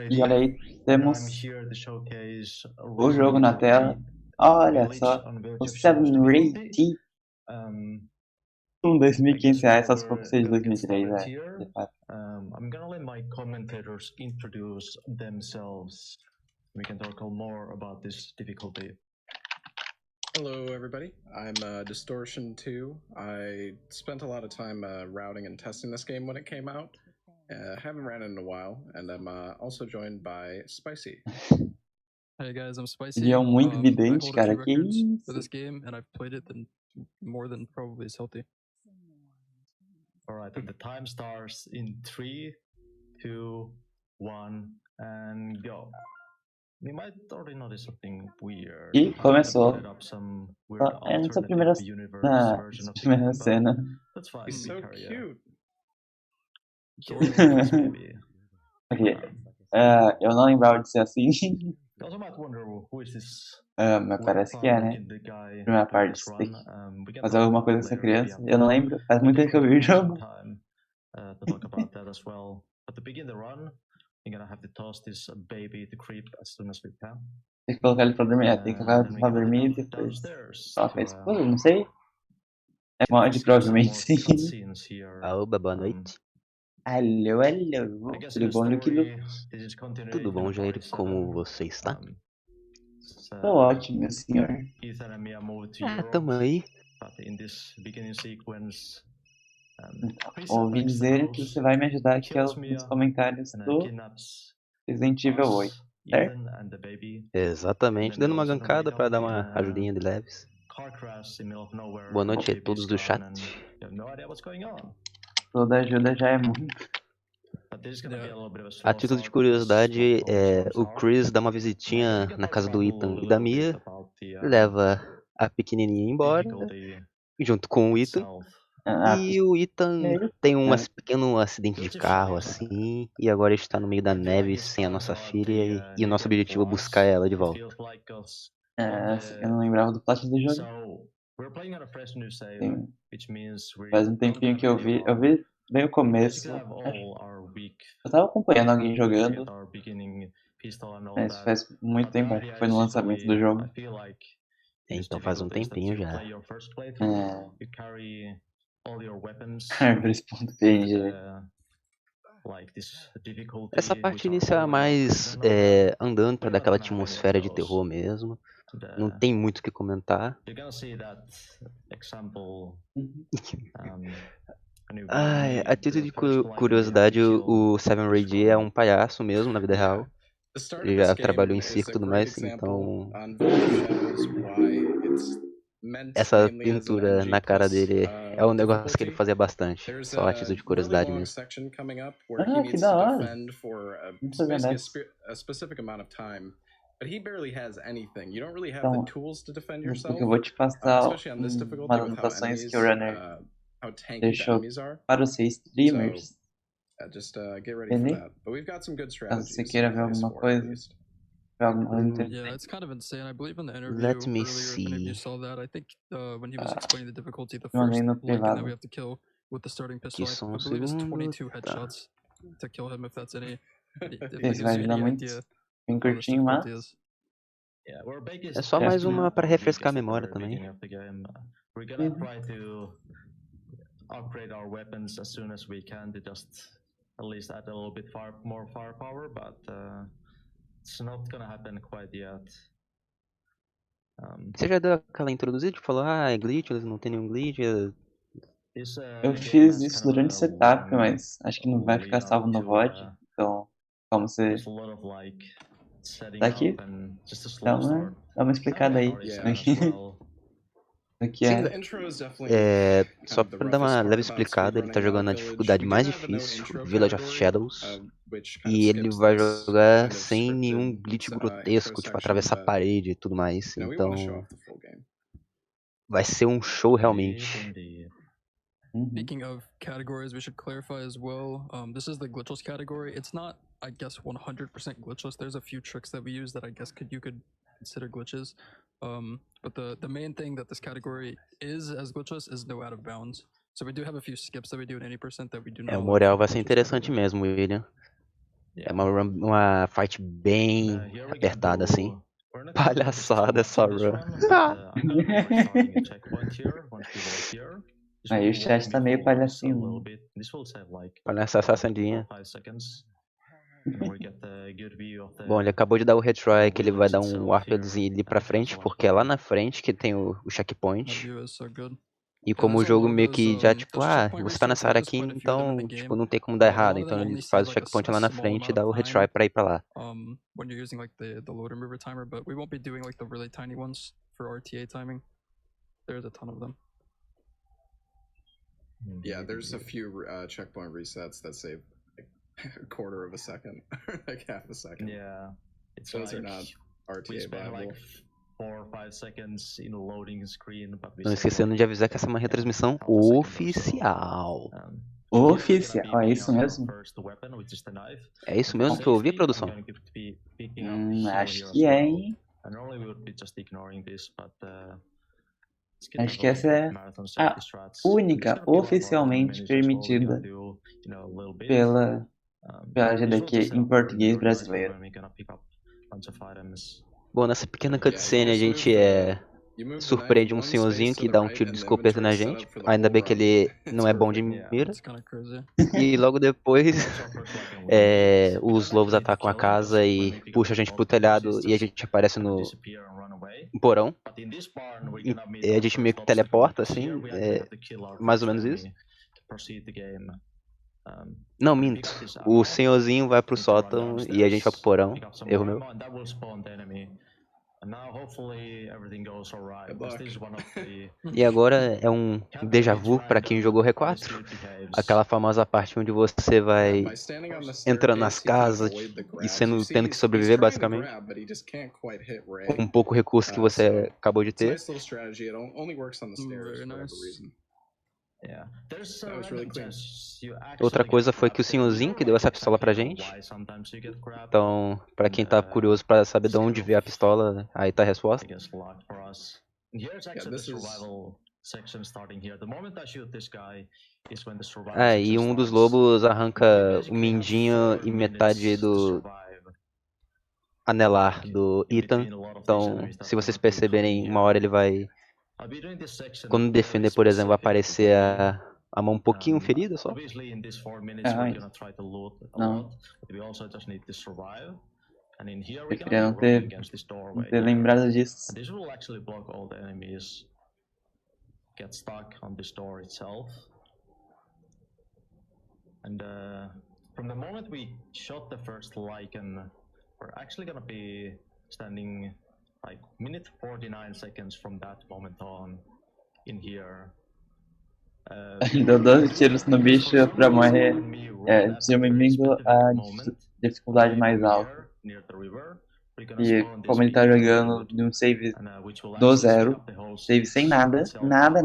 E olha aí, temos o jogo na tela. Olha só, o 7 com R$2.500, só se for pra ser de 2003, de fato. I'm gonna let my commentators introduce themselves. We can talk more about this difficulty. Hello everybody, I'm Distortion2. I spent a lot of time routing and testing this game when it came out. Haven't ran it in a while, and I'm also joined by Spicy. Hey guys, I'm Spicy. Ele é muito vidente, cara, que isso? For this game, and I've played it more than probably is healthy. Alright, and the time starts in 3, 2, 1, and go. You might already notice something weird. E começou. É nessa primeira cena. That's fine. He's so cute. Ok. Eu não lembrava de ser assim. Mas parece que é, né? Primeira parte, você tem que fazer alguma coisa com essa criança. Eu não lembro, faz muito tempo que eu vi o jogo. Tem que colocar ele pra dormir, tem que colocar ele pra dormir e depois coloca isso. Não sei. É mod, provavelmente sim. Oba, boa noite. Alô. Tudo bom, Luke? Tudo bom, Jair? Como você está? Tô ótimo, meu senhor. Tamo aí. Ouvi dizer que você vai me ajudar aqui nos comentários do Resident Evil 8, certo? Exatamente, dando uma gankada para dar uma ajudinha de leves. Boa noite a todos do chat. Toda ajuda já é muito. A título de curiosidade, o Chris dá uma visitinha na casa do Ethan e da Mia, leva a pequenininha embora, junto com o Ethan. E o Ethan tem um pequeno acidente de carro, assim, e agora está no meio da neve sem a nossa filha, e o nosso objetivo é buscar ela de volta. Eu não lembrava do plot do jogo. Faz um tempinho que eu vi bem o começo. Eu tava acompanhando alguém jogando, mas faz muito tempo, acho que foi no lançamento do jogo. Então faz um tempinho já. Árvores.png. Essa parte inicial é mais andando pra dar aquela atmosfera de terror mesmo. Não tem muito o que comentar. A título de curiosidade, o Seven Ray é um palhaço mesmo na vida real. Ele já trabalhou em circo e tudo mais, então essa pintura na cara dele é um negócio que ele fazia bastante. Só a título de curiosidade mesmo. Que da hora. Então, eu vou te passar umas anotações que o Runner deixou para os seus streamers. Caso você queira ver alguma coisa. Yeah, it's kind of insane. I believe in the interview Let me earlier, see. whenever you saw that, I think when he was explaining the difficulty, the Mandei first no Lincoln that privado. we have to kill with the starting pistol, Aqui só I believe is 22 headshots to kill him, if that's any. Esse vai ajudar muito. Bem curtinho, mas é só mais uma para refrescar a memória também. Upgrade our weapons as soon as we can to just at least add a little bit more firepower, but it's not gonna happen quite yet. Você já deu aquela introduzida? Falou, é glitchless, não tem nenhum glitch. Eu fiz isso durante o setup, mas acho que não vai ficar salvo no VOD. Então, como você tá aqui, dá uma explicada aí. Aqui só pra dar uma leve explicada, ele tá jogando na dificuldade mais difícil, Village of Shadows, e ele vai jogar sem nenhum glitch grotesco, tipo atravessar a parede e tudo mais, então vai ser um show realmente. Speaking of categories, we should clarify as well. This is the glitchless category. It's not, I guess, 100% glitchless. There's a few tricks that we use that I guess you could consider glitches. But the main thing that this category is as glitchless is no out of bounds. So we do have a few skips that we do at 80% that we do not. O Morel vai ser interessante mesmo, William. É uma fight bem apertada, assim. Palhaçada essa run. Aí o chat tá meio palhacinho. Palhaça assassinadinha. Bom, ele acabou de dar o retry que ele vai dar um warpzinho ali pra frente, porque é lá na frente que tem o checkpoint. E como o jogo meio que já, tipo, você tá nessa área aqui, então, tipo, não tem como dar errado. Então ele faz o checkpoint lá na frente e dá o retry pra ir pra lá. When you're using like the load and river timer, but we won't be doing like the really tiny ones for RTA timing. There's a ton of them. Yeah, there's a few checkpoint resets that save like a quarter of a second, like half a second. Yeah, it's those like, are not we RTA spend viable. like 4 or 5 seconds in loading screen, but we Não save esquecendo like de avisar que essa é uma retransmissão half a second or so. oficial. Oficial, é isso mesmo? É isso mesmo que eu ouvi, produção? Acho que é, hein? Acho que essa é a única oficialmente permitida pela AGDQ em português brasileiro. Bom, nessa pequena cutscene a gente surpreende um senhorzinho que dá um tiro de escopeta na gente. Ainda bem que ele não é bom de mira. E logo depois os lobos atacam a casa e puxam a gente pro telhado e a gente aparece no porão. E a gente meio que teleporta, assim, mais ou menos isso. Não, minto. O senhorzinho vai pro sótão e a gente vai pro porão. Erro meu. E agora é um déjà vu pra quem jogou R4. Aquela famosa parte onde você vai entrando nas casas e tendo que sobreviver basicamente com um pouco recurso que você acabou de ter. Outra coisa foi que o senhorzinho que deu essa pistola pra gente. Então, pra quem tá curioso pra saber de onde veio a pistola, aí tá a resposta. E um dos lobos arranca o mindinho e metade do anelar do Ethan. Então, se vocês perceberem, uma hora ele vai... Quando defender, por exemplo, vai aparecer a mão um pouquinho ferida só. Não. Eu queria não ter lembrado disso. Get stuck on this door itself. And from the moment we shot the first Lycan, we're actually gonna be standing like minute 49 seconds from that moment on in here. Deu 12 tiros no bicho pra morrer. Se eu me engano, a dificuldade mais alta. E como ele tá jogando de um save do zero, save sem nada, nada,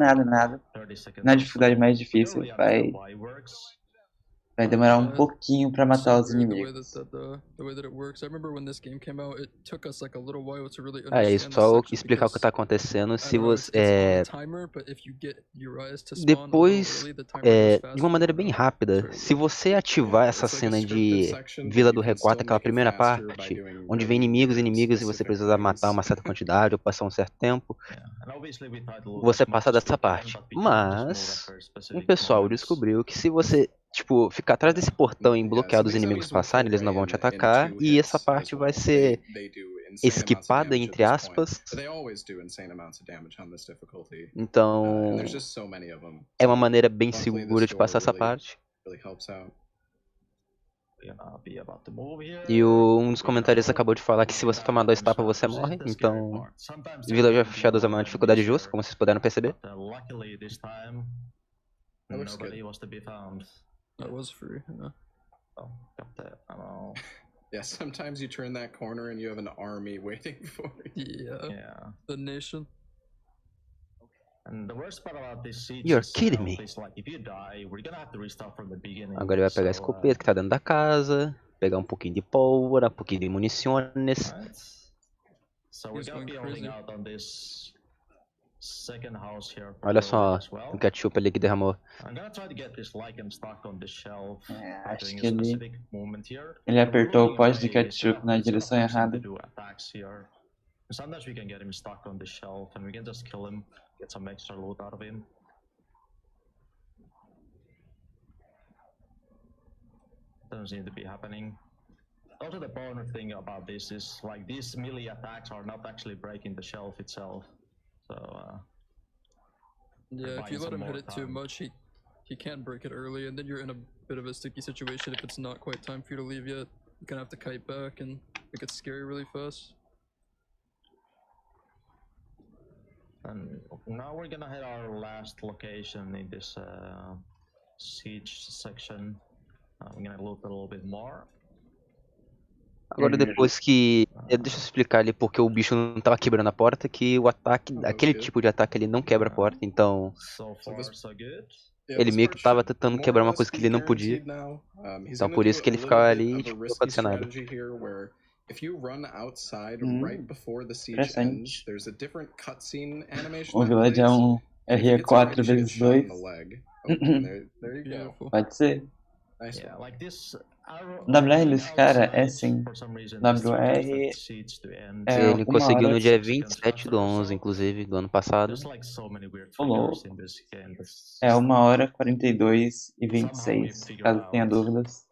na dificuldade mais difícil, vai demorar um pouquinho pra matar os inimigos. Só explicar o que tá acontecendo. Se você depois, de uma maneira bem rápida, se você ativar essa cena de Vila do R4, aquela primeira parte, onde vem inimigos e você precisa matar uma certa quantidade ou passar um certo tempo, você passa dessa parte. Mas o pessoal descobriu que se você ficar atrás desse portão e bloquear os inimigos passarem, eles não vão te atacar, e essa parte vai ser esquipada, entre aspas. Então, é uma maneira bem segura de passar essa parte. E um dos comentários acabou de falar que se você tomar 2 tapas você morre, então Village of Shadows é uma dificuldade justa, como vocês puderam perceber. That was free. Yeah, sometimes you turn that corner and you have an army waiting for you. Yeah. The nation. And the worst part about this siege You're kidding me. Like if you die, we're gonna have to restart from the beginning. Agora ele vai pegar a escopeta que tá dentro da casa, pegar um pouquinho de pólvora, um pouquinho de munições. So we're gonna be holding out on this Olha só o ketchup ali que derramou. Acho que ele apertou o pote de ketchup na direção errada. Sometimes we can get him stuck on the shelf and we can just kill him, get some extra loot out of him. Doesn't seem to be happening. Also, the bonus thing about this is like these melee attacks are not actually breaking the shelf itself. So yeah, if you let him hit it too much, he can't break it early, and then you're in a bit of a sticky situation if it's not quite time for you to leave yet. You're gonna have to kite back, and it gets scary really fast. And now we're gonna hit our last location in this siege section. I'm gonna loot a little bit more. Agora depois que... Deixa eu explicar ali porque o bicho não tava quebrando a porta, que o ataque, aquele tipo de ataque ele não quebra a porta, então... Ele meio que tava tentando quebrar uma coisa que ele não podia. Então por isso que ele ficava ali e tipo, não acontecia nada. Interessante. O Village é um RE4x2. Pode ser. WR desse cara é sim. WR é ele conseguiu no dia 27/11, inclusive, do ano passado. É 1h42:26, caso tenha dúvidas.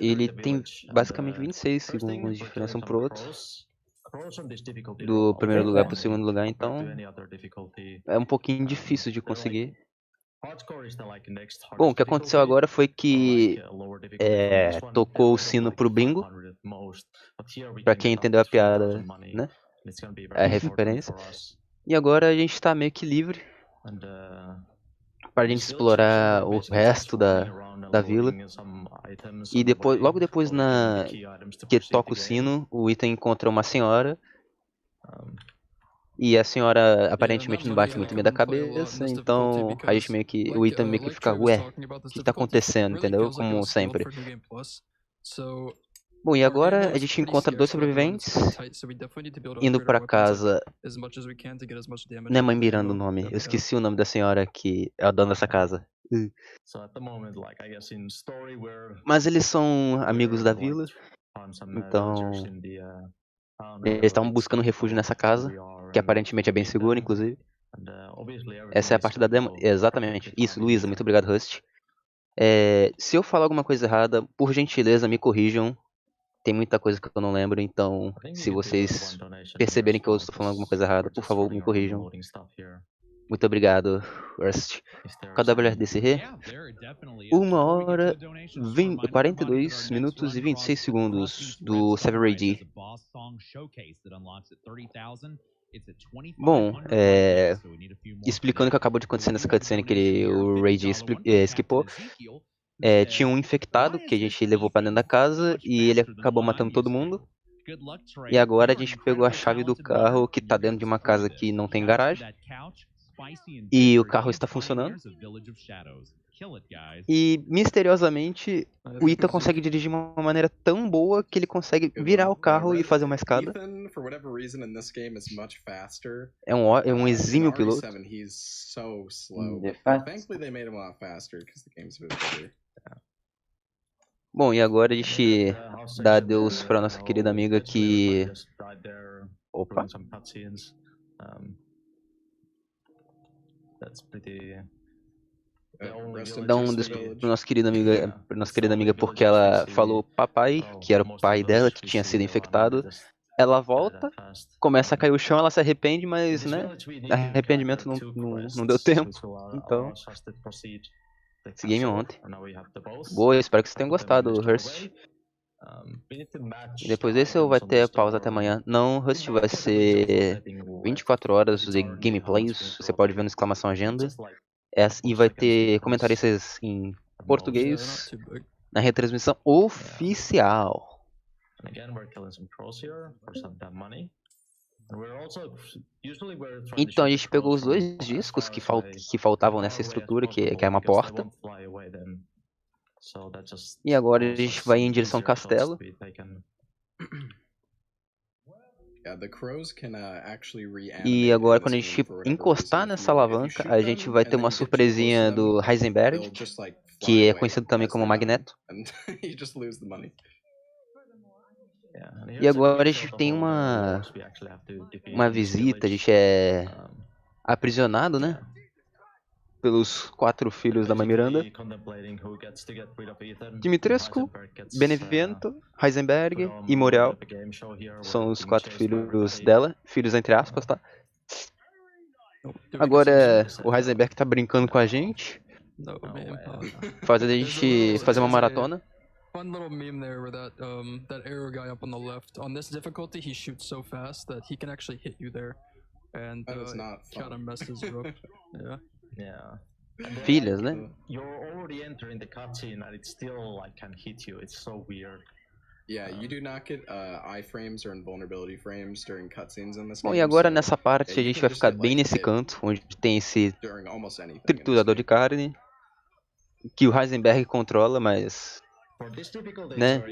Ele tem basicamente 26 segundos de diferença um pro outro. Do primeiro lugar pro segundo lugar, então é um pouquinho difícil de conseguir. Bom, o que aconteceu agora foi que tocou o sino pro bingo. Pra quem entendeu a piada, né? A referência. E agora a gente tá meio que livre pra gente explorar o resto da vila. E depois, logo depois que toca o sino, o Ethan encontra uma senhora. E a senhora aparentemente não bate muito bem da cabeça, então a gente meio que... O Ethan meio que fica, ué, o que tá acontecendo, entendeu? Como sempre. Bom, e agora a gente encontra 2 sobreviventes indo pra casa... Não é Mãe Miranda o nome, eu esqueci o nome da senhora que é a dona dessa casa. Mas eles são amigos da vila, então... Eles estavam buscando refúgio nessa casa, que aparentemente é bem segura, inclusive. Essa é a parte da demo. Exatamente. Isso, Luísa, muito obrigado, Rust. Se eu falar alguma coisa errada, por gentileza, me corrijam. Tem muita coisa que eu não lembro, então se vocês perceberem que eu estou falando alguma coisa errada, por favor, me corrijam. Muito obrigado, Rust. KWRDCR, 1h42 minutos e 26 segundos do Sever AD. Bom, explicando o que acabou de acontecer nessa cutscene que o Rage skipou. Tinha um infectado que a gente levou pra dentro da casa e ele acabou matando todo mundo. E agora a gente pegou a chave do carro que tá dentro de uma casa que não tem garagem. E o carro está funcionando. E misteriosamente o Ethan consegue dirigir de uma maneira tão boa que ele consegue virar o carro e fazer uma escada. É um exímio piloto. De fato. Bom, e agora a gente dá adeus pra nossa querida amiga que... Opa! Dá um adeus pra nossa querida amiga porque ela falou papai, que era o pai dela, que tinha sido infectado. Ela volta, começa a cair o chão, ela se arrepende, mas, né, arrependimento não deu tempo, então... Esse game ontem. Boa, eu espero que vocês tenham gostado, Rust. E depois desse vai ter pausa até amanhã. Não, Rust vai ser 24 horas de gameplays, você pode ver no exclamação agenda. E vai ter comentaristas em português na retransmissão oficial. Então a gente pegou os 2 discos que faltavam nessa estrutura, que é uma porta. E agora a gente vai em direção ao castelo. E agora, quando a gente encostar nessa alavanca, a gente vai ter uma surpresinha do Heisenberg, que é conhecido também como Magneto. E agora a gente tem uma visita, a gente é aprisionado, né? Pelos 4 filhos da mãe Miranda. Dimitrescu, Benevento, Heisenberg e Morel são os 4 filhos dela, filhos entre aspas, tá? Agora o Heisenberg tá brincando com a gente, fazendo a gente fazer uma maratona. Fun little meme there where that arrow guy up on the left, on this difficulty he shoots so fast that he can actually hit you there, and kind of messes you up. Yeah. Filhas, né? You're already entering the cutscene and it still like can hit you. It's so weird. Yeah, you do not get iframes or invulnerability frames during cutscenes in this game. Bom, e agora nessa parte a gente vai ficar bem nesse canto, onde tem esse triturador de carne, que o Heisenberg controla, mas né?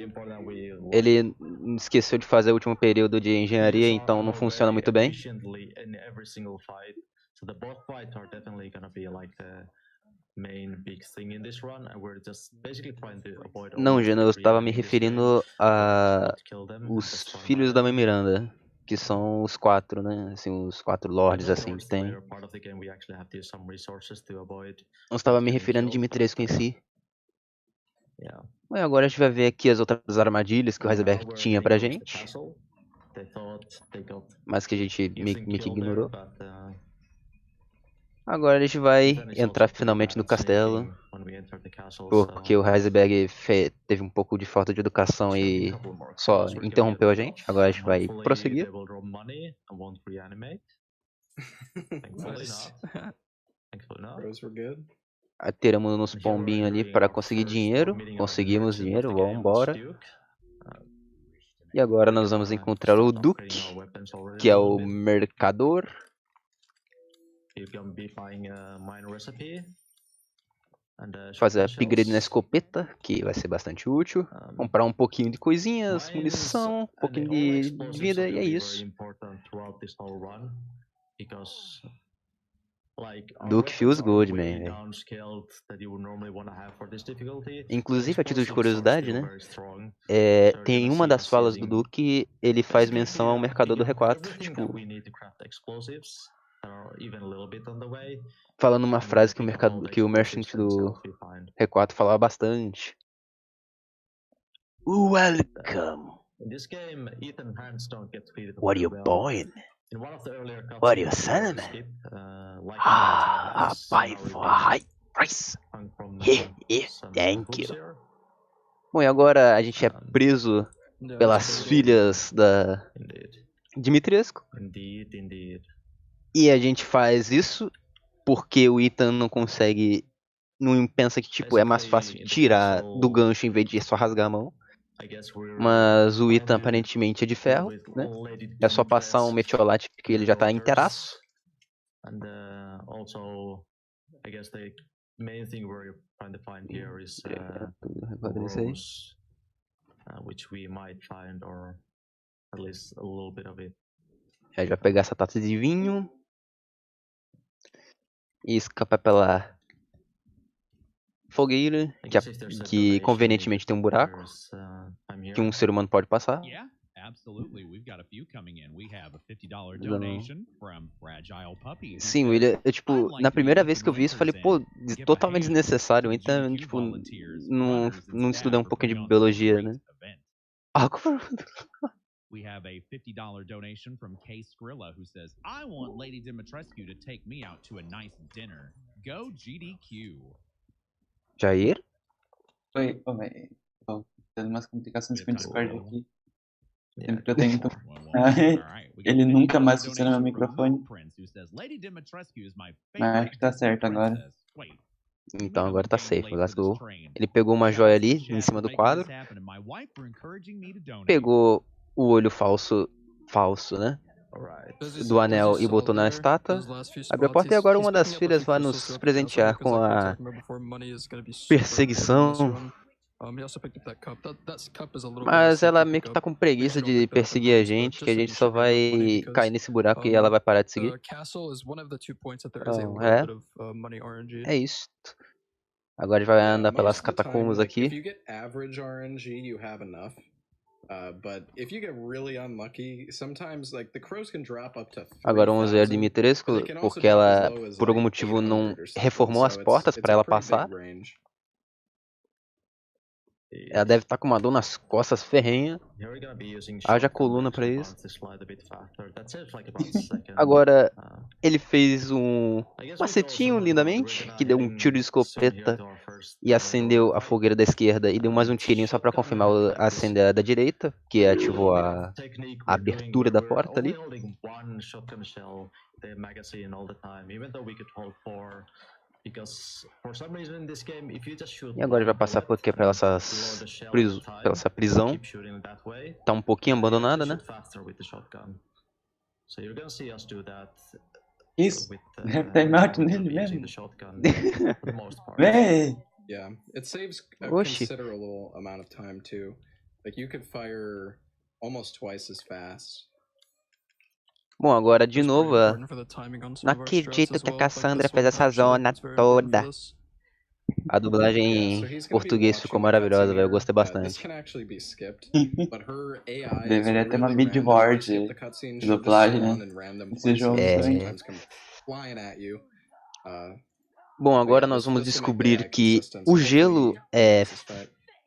Ele esqueceu de fazer o último período de engenharia, então não funciona muito bem. Não, Geno, eu estava me referindo a os filhos da mãe Miranda, que são os 4, né? Assim, os 4 lords assim que tem. Eu estava me referindo a Dimitrescu em si. Bom, agora a gente vai ver aqui as outras armadilhas que o Heisenberg tinha pra gente, mas que a gente meio que ignorou. Agora a gente vai entrar finalmente no castelo, porque o Heisenberg teve um pouco de falta de educação e só interrompeu a gente. Agora a gente vai prosseguir. Atiramos nos pombinhos ali para conseguir dinheiro. Conseguimos dinheiro, vamos embora. E agora nós vamos encontrar o Duque, que é o mercador. Fazer upgrade na escopeta, que vai ser bastante útil. Comprar um pouquinho de coisinhas, munição, um pouquinho de vida, e é isso. Duke feels good, man. Inclusive, a título de curiosidade, né? Tem uma das falas do Duke, ele faz menção ao mercador do R4. Tipo, falando uma frase que o merchant do R4 falava bastante. Welcome. What are you buying? What are you selling? Buy for a high price. Thank you. Bom, e agora a gente é preso pelas filhas da Dimitrescu. E a gente faz isso porque o Ethan não consegue, não pensa que tipo é mais fácil tirar do gancho em vez de só rasgar a mão. Mas o Ethan aparentemente é de ferro, né? É só passar um metiolate que ele já tá inteiraço. A gente vai pegar essa taça de vinho e escapar pela fogueira, que convenientemente tem um buraco que um ser humano pode passar. Sim, ele, tipo, na primeira vez que eu vi isso, eu falei, pô, totalmente desnecessário. Então, tipo, não estudei um pouquinho de biologia, né? We have a $50 donation from K Skrilla, who says, I want Lady Dimitrescu to take me out to a nice dinner. Go GDQ. Jair? Oi, tô tendo umas complicações com o Discord aqui. Sempre que eu tento. Ele nunca mais funciona meu microfone. Mas acho que tá certo agora. Então agora tá safe, let's go. Ele pegou uma joia ali, em cima do quadro. Pegou o olho falso, né? Do anel e botou na estátua. Abriu a porta e agora uma das filhas vai nos presentear com a perseguição Mas ela meio que tá com preguiça de perseguir a gente, que a gente só vai cair nesse buraco e ela vai parar de seguir. É isso. Agora a gente vai andar pelas catacumbas aqui. Agora vamos ver a Dimitrescu, porque ela, por algum motivo, não reformou as portas para ela passar. Ela deve estar com uma dor nas costas ferrenha. Haja coluna pra isso. Agora, ele fez um macetinho lindamente, que deu um tiro de escopeta e acendeu a fogueira da esquerda e deu mais um tirinho só pra confirmar acender a da direita, que ativou a abertura da porta ali. E agora ele vai passar por aqui pela essa prisão. Tá um pouquinho abandonada, né? Isso, tem mato nele mesmo. Vem! Yeah, it saves a considerable amount of time too. Like you could fire almost twice as fast. Bom, agora de novo, não acredito que a Cassandra fez essa zona toda. A dublagem em português ficou maravilhosa, velho. Eu gostei bastante. Deveria ter uma midboard de dublagem, né? Esse jogo Bom, agora nós vamos descobrir que o gelo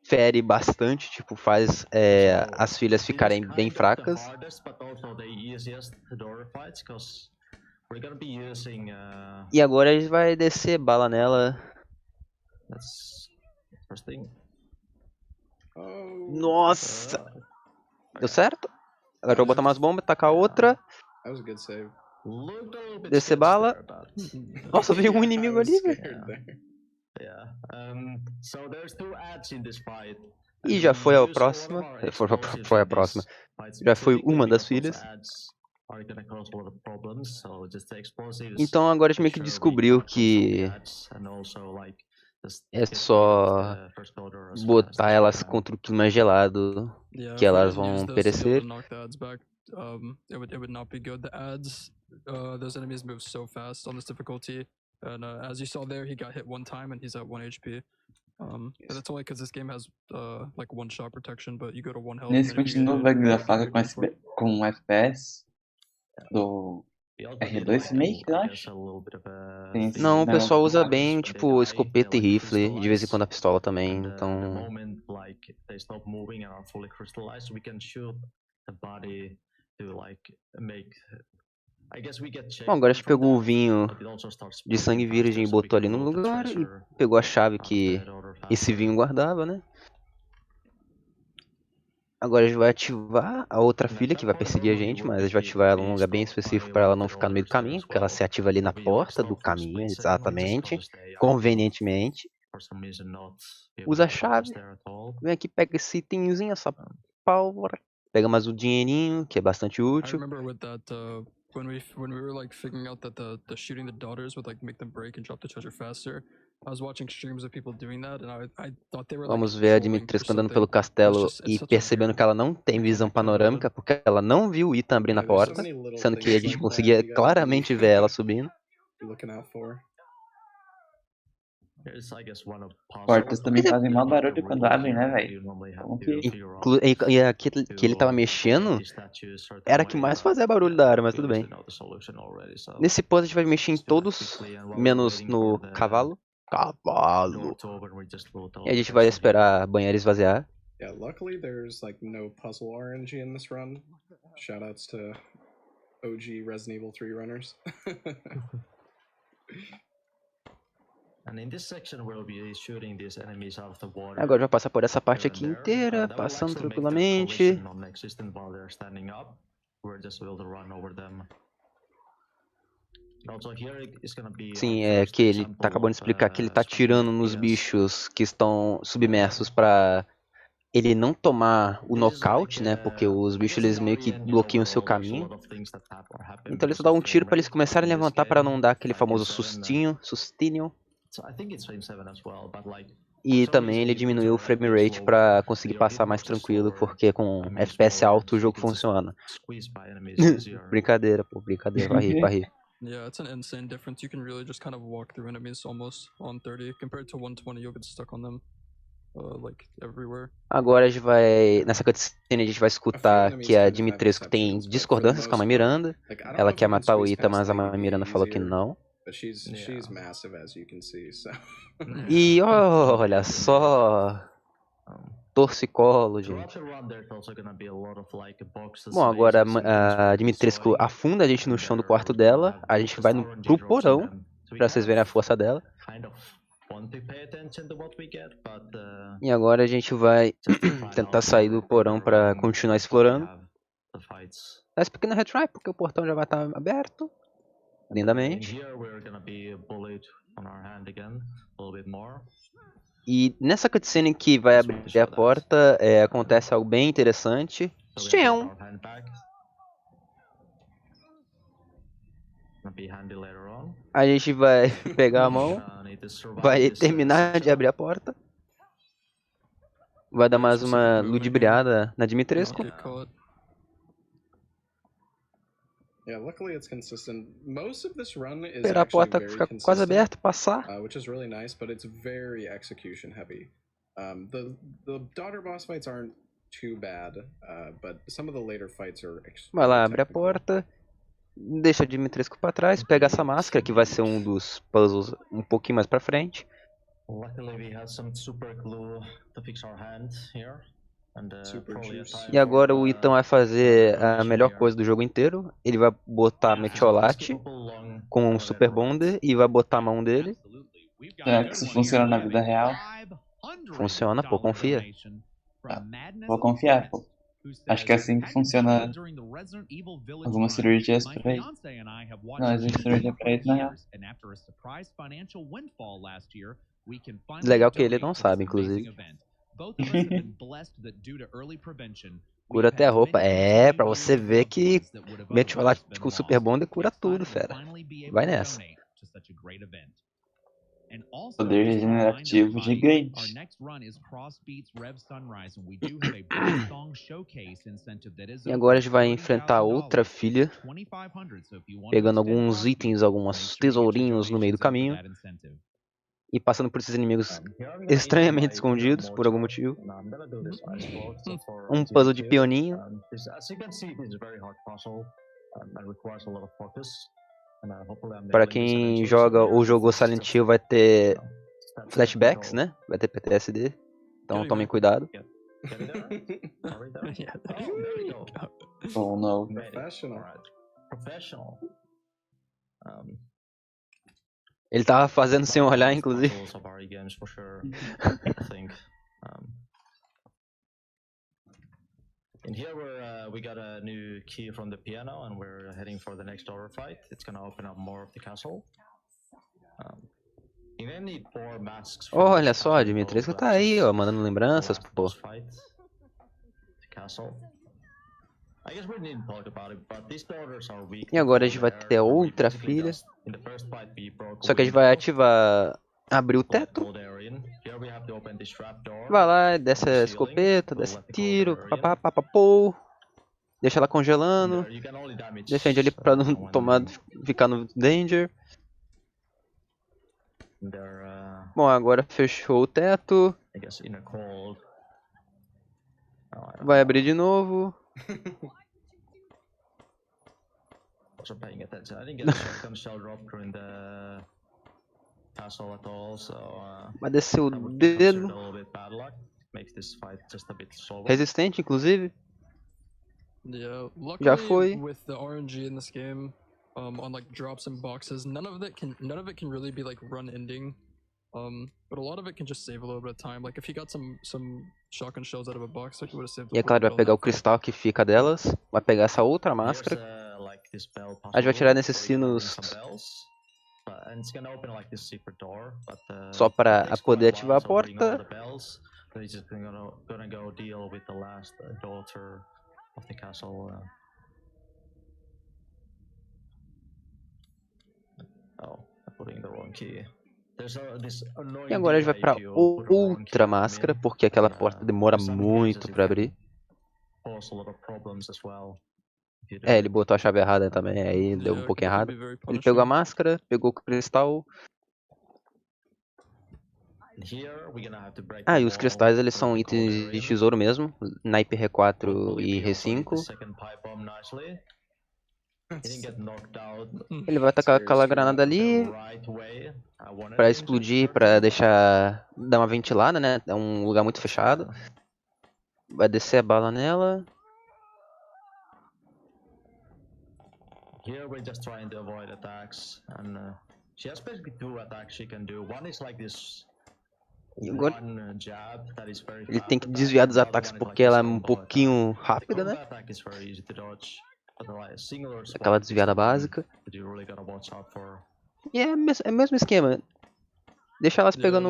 fere bastante, tipo, faz as filhas ficarem bem fracas. E agora a gente vai descer bala nela. Nossa! Deu certo? Agora eu vou botar umas bombas, tacar outra. Descer bala. Nossa, veio um inimigo ali, velho. E já foi a próxima. Foi a próxima. Já foi uma das filhas. Então agora a gente meio que descobriu que é só botar elas contra o clima gelado que elas vão perecer. Those enemies move so fast on this difficulty, and as you saw there, he got hit one time and he's at 1 HP. And that's only because this game has like one shot protection, but you go to 1 health. Nesse continua vai grafar com FPS do R2 Remake, eu acho. Não, o pessoal usa bem, tipo, escopeta e rifle, de vez em quando a pistola também, então... Bom, agora a gente pegou o vinho de sangue virgem e botou ali no lugar e pegou a chave que esse vinho guardava, né? Agora a gente vai ativar a outra filha que vai perseguir a gente, mas a gente vai ativar ela num lugar bem específico para ela não ficar no meio do caminho, porque ela se ativa ali na porta do caminho, exatamente, convenientemente. Usa a chave, vem aqui, pega esse itemzinho, essa pólvora, pega mais o dinheirinho, que é bastante útil. When we were like figuring out that the shooting the daughters would like make them break and drop the treasure faster, I was watching streams of people doing that and I thought they were like... Vamos ver a Dimitrescu andando pelo castelo e percebendo que ela não tem visão panorâmica porque ela não viu o Ethan abrindo a porta, sendo que a gente conseguia claramente ver ela subindo. Portas também fazem mau barulho quando abrem, né, velho? E a que ele tava mexendo era a que mais fazia barulho da área, mas tudo bem. Nesse ponto a gente vai mexer em todos, menos no cavalo. E a gente vai esperar a banheira esvaziar. Yeah, luckily there's like no puzzle RNG in this run. Shoutouts to OG Resident Evil 3 runners. Agora vai passar por essa parte aqui inteira, passando tranquilamente. Sim, é que ele tá acabando de explicar que ele tá atirando nos bichos que estão submersos pra ele não tomar o nocaute, né? Porque os bichos eles meio que bloqueiam o seu caminho. Então ele só dá um tiro pra eles começarem a levantar pra não dar aquele famoso sustinho. E também ele diminuiu o frame rate pra conseguir passar mais tranquilo, porque com FPS alto o jogo funciona. Brincadeira, pô, brincadeira, vai rir. Yeah, it's an insane difference. You can really just kind of walk through enemies almost on 30 compared to 120. You'll get stuck on them, like everywhere. Agora a gente vai, nessa cutscene a gente vai escutar que a Dimitrescu tem discordâncias com a Mãe Miranda. Ela quer matar o Ita, mas a Mãe Miranda falou que não. E olha só, torcicolo, gente. Bom, agora a Dimitrescu afunda a gente no chão do quarto dela. A gente vai pro porão, pra vocês verem a força dela. E agora a gente vai tentar sair do porão pra continuar explorando. Dá esse pequeno retry, porque o portão já vai estar aberto. Lindamente. E nessa cutscene que vai abrir a porta, acontece algo bem interessante. Tchau! A gente vai pegar a mão, vai terminar de abrir a porta. Vai dar mais uma ludibriada na Dimitrescu. Esperar a porta ficar quase aberta, passar. Which is really nice, but it's very execution heavy. The daughter boss fights aren't too bad, but some of the later fights are extremely Vai lá, abre a porta, deixa a Dimitrescu pra trás, pega essa máscara que vai ser um dos puzzles um pouquinho mais pra frente. E agora o Ethan vai fazer a melhor coisa do jogo inteiro. Ele vai botar metiolate com um super bonder e vai botar a mão dele. Será que isso funciona na vida real? Funciona, pô, confia. Tá. Vou confiar, pô. Acho que é assim que funciona algumas cirurgias pra isso. Não, existe cirurgia pra isso na real. Legal que ele não sabe, inclusive. Cura até a roupa. Pra você ver que metiolate com super bonder cura tudo, fera. Vai nessa. Poder regenerativo gigante. E agora a gente vai enfrentar outra filha, pegando alguns itens, alguns tesourinhos no meio do caminho. E passando por esses inimigos estranhamente escondidos, por algum motivo. Um puzzle de pioninho. Para quem joga ou jogou Silent Hill vai ter flashbacks, né? Vai ter PTSD. Então tomem cuidado. Oh no. Ele tava fazendo sem olhar, inclusive. In here we got a new key from the piano and we're heading for the next door fight. It's gonna open up more of the castle. You may need 4 masks. Olha só, Dimitrescu tá aí, ó, mandando lembranças, pô. E agora a gente vai ter outra filha. Só que a gente vai abrir o teto. Vai lá, desce a escopeta, desce tiro, papapapapô. Deixa ela congelando. Defende ali pra não ficar no danger. Bom, agora fechou o teto. Vai abrir de novo. Vai descer o dedo. Resistente, inclusive. Yeah, Já foi. With the RNG in this game, on like drops and boxes, none of it can really be like run ending. But a lot of it can just save a little bit of time. Like if he got some shotgun shells out of a box, like he would have saved. E é claro, vai pegar o cristal que fica delas, vai pegar essa outra máscara. A gente vai tirar nesses sinos só para poder ativar a porta. E agora a gente vai pra outra máscara, porque aquela porta demora muito pra abrir. Ele botou a chave errada também, aí deu um pouco errado. Ele pegou a máscara, pegou o cristal. E os cristais eles são itens de tesouro mesmo, naipe R4 e R5. Ele vai atacar aquela granada ali pra explodir, pra dar uma ventilada, né? É um lugar muito fechado. Vai descer a bala nela. Here we're just trying to avoid attacks, and she has basically 2 attacks she can do. One is like this Agora, one jab that is very ele fast tem que attack, desviar dos and the other ataques one is porque like ela é this um combo pouquinho attack. The rápida, combo né? attack is very easy to dodge, but the singular Aquela swipe is desviada the one básica. that you really gotta watch out for. E é o mesmo esquema. Deixa elas pegando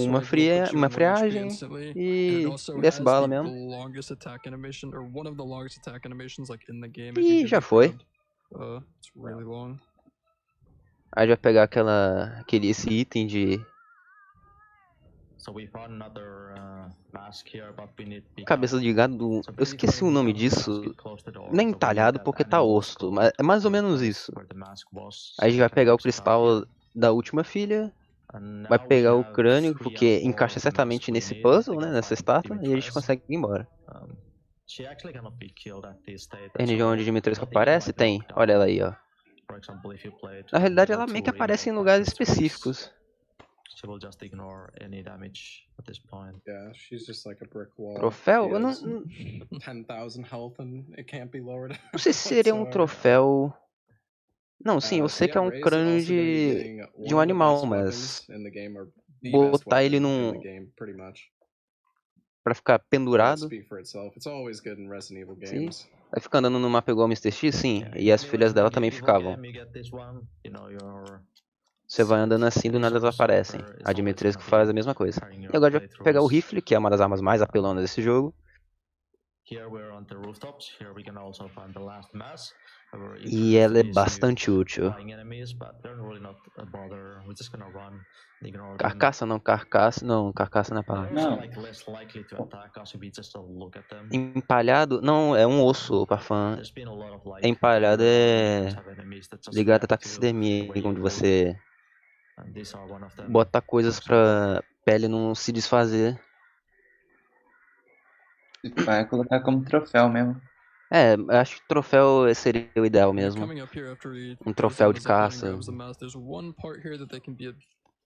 uma friagem e desce bala mesmo. E já foi. Aí já vai pegar esse item de cabeça de gado. Eu esqueci o nome disso. Nem entalhado porque tá osso, mas é mais ou menos isso. Aí a gente vai pegar o cristal da última filha. Vai pegar o crânio, porque encaixa certamente nesse puzzle, né? Nessa estátua, e a gente consegue ir embora. Tem região onde Dimitrescu aparece? Tem. Olha ela aí, ó. Na realidade, ela meio que aparece em lugares específicos. Troféu? Eu não sei se seria um troféu. Não, sim, eu sei que é um crânio de um animal, mas botar ele pra ficar pendurado. Sim. Vai ficar andando no mapa igual o Mr. X, sim. E as filhas dela também ficavam. Você vai andando assim, do nada elas aparecem. A Dimitrescu faz a mesma coisa. E agora vai pegar o rifle, que é uma das armas mais apelonas desse jogo. E ela é bastante útil. Carcaça não, carcaça não é palavra. Não. Empalhado? Não, é um osso, Parfum. Empalhado é ligado a taxidermia, onde você bota coisas pra pele não se desfazer. Vai colocar como troféu mesmo. Eu acho que troféu seria o ideal mesmo. Um troféu de caça.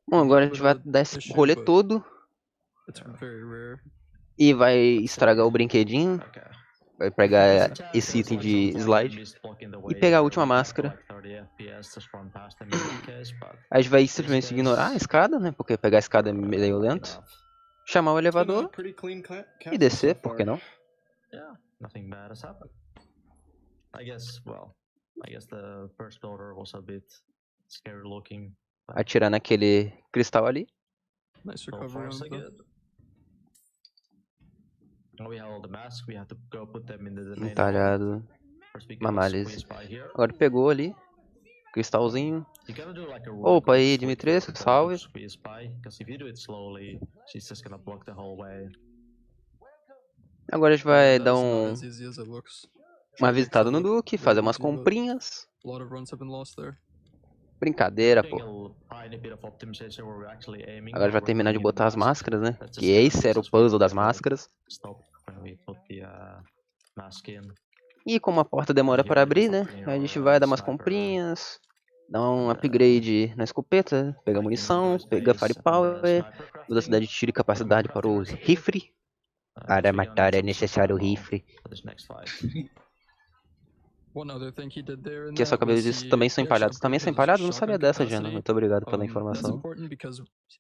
Bom, agora a gente vai dar esse rolê todo. E vai estragar o brinquedinho. Vai pegar esse item de slide. E pegar a última máscara. A gente vai simplesmente ignorar a escada, né? Porque pegar a escada é meio lento. Chamar o elevador. E descer, por que não? Nothing bad has happened. I guess the first order was a bit scary looking. Atirar naquele cristal ali. Nice recovery on We have all the masks, we have to go put them in the Entalhado. Mamalhas. Agora pegou ali. Cristalzinho. Opa aí, Dimitrescu, salve. Agora a gente vai dar uma visitada no Duque, fazer umas comprinhas. Brincadeira, pô. Agora vai terminar de botar as máscaras, né? Que esse era o puzzle das máscaras. E como a porta demora para abrir, né? A gente vai dar umas comprinhas. Dar um upgrade na escopeta. Pegar munição, pegar firepower. Velocidade de tiro e capacidade para o rifle. Para matar é necessário o rifle. Que a sua cabeça também são empalhados. Também são empalhados? Eu não sabia dessa, Jana. Muito obrigado pela informação.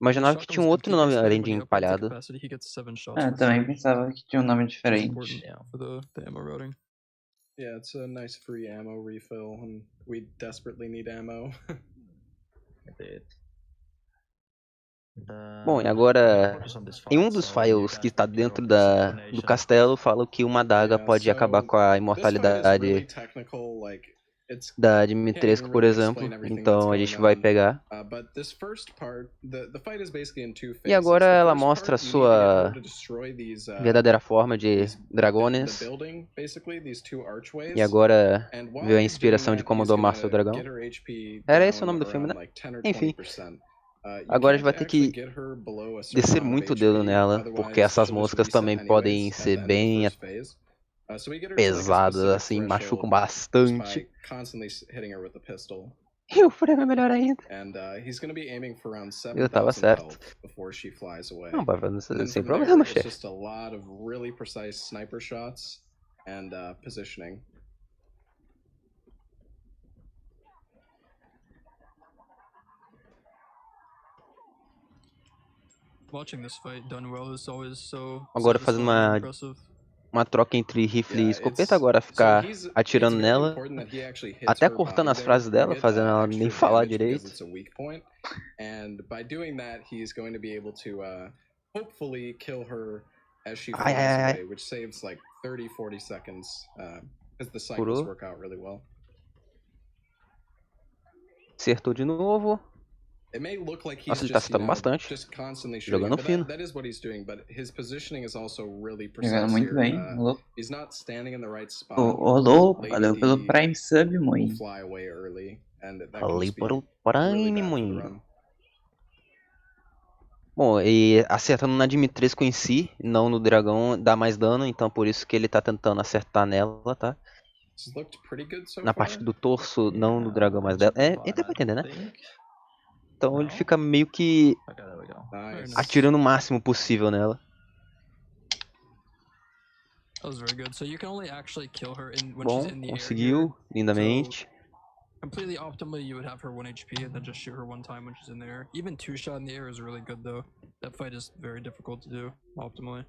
Imaginava que tinha um outro nome além de empalhado. Também pensava que tinha um nome diferente. Yeah, it's a nice free ammo refill, and we desperately need ammo. Bom, e agora, em um dos files que está dentro do castelo, fala que uma adaga pode acabar com a imortalidade da Dimitrescu, por exemplo. Então a gente vai pegar. E agora ela mostra a sua verdadeira forma de dragones. E agora veio a inspiração de como domar seu dragão. Era esse o nome do filme, né? Enfim. Agora a gente vai ter que descer muito o dedo nela, porque essas moscas também podem ser bem pesadas, assim, machucam bastante. E o frame é melhor ainda. Eu tava certo. Não, vai fazer sem problema, chefe. Agora fazendo uma troca entre rifle e escopeta, agora ficar atirando nela, até cortando as frases dela, fazendo ela nem falar direito. Ai, ai, ai. Curou. Acertou de novo. Nossa, ele tá acertando bastante. Jogando fino. Jogando muito bem, louco. Ô, louco, valeu pelo Prime Sub, mãe. Valeu pelo Prime, mãe. Bom, e acertando na Dimitrescu em si, não no dragão, dá mais dano, então por isso que ele tá tentando acertar nela, tá? Na parte do torso, não no dragão, mas dela. Dá pra entender, né? Então ele fica meio que atirando o máximo possível nela. Bom, conseguiu, lindamente. Completely optimally, you would have her 1 HP and then just shoot her one time when she's in the air. Even 2-shot in the air is really good though. That fight is very difficult to do optimally.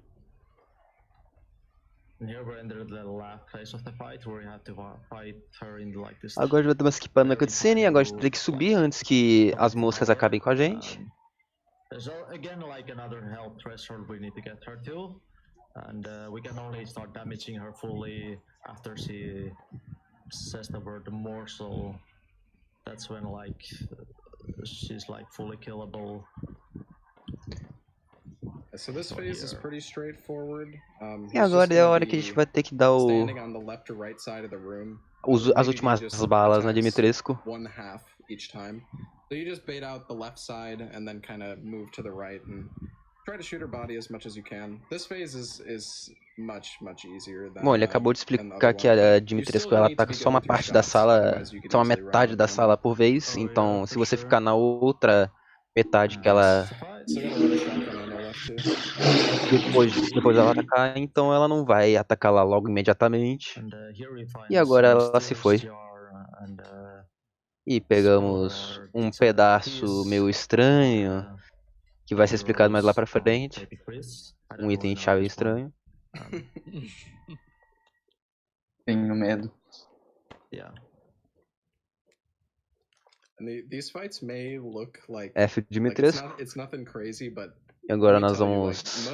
Agora já estamos skipando a cutscene, agora a gente tem que subir antes que as moscas acabem com a gente. There's again like another health threshold we need to get her to, and we can only start damaging her fully after she says the word morsel. That's when like she's like fully killable. So this phase is pretty straightforward. E agora é a hora que a gente vai ter que dar as últimas balas na Dimitrescu. One half each time. So you just bait out the left side and then kind of move to the right and try to shoot her body as much as you can. This phase is much easier than. Bom, ele acabou de explicar que a Dimitrescu ela ataca só uma parte da sala, só uma metade da sala por vez. Então, se você ficar na outra metade que ela depois ela atacar, então ela não vai atacar lá logo imediatamente. E agora ela se foi. E pegamos um pedaço meio estranho, que vai ser explicado mais lá pra frente. Um item chave estranho. Tenho medo. F de Dimitrescu. E agora nós vamos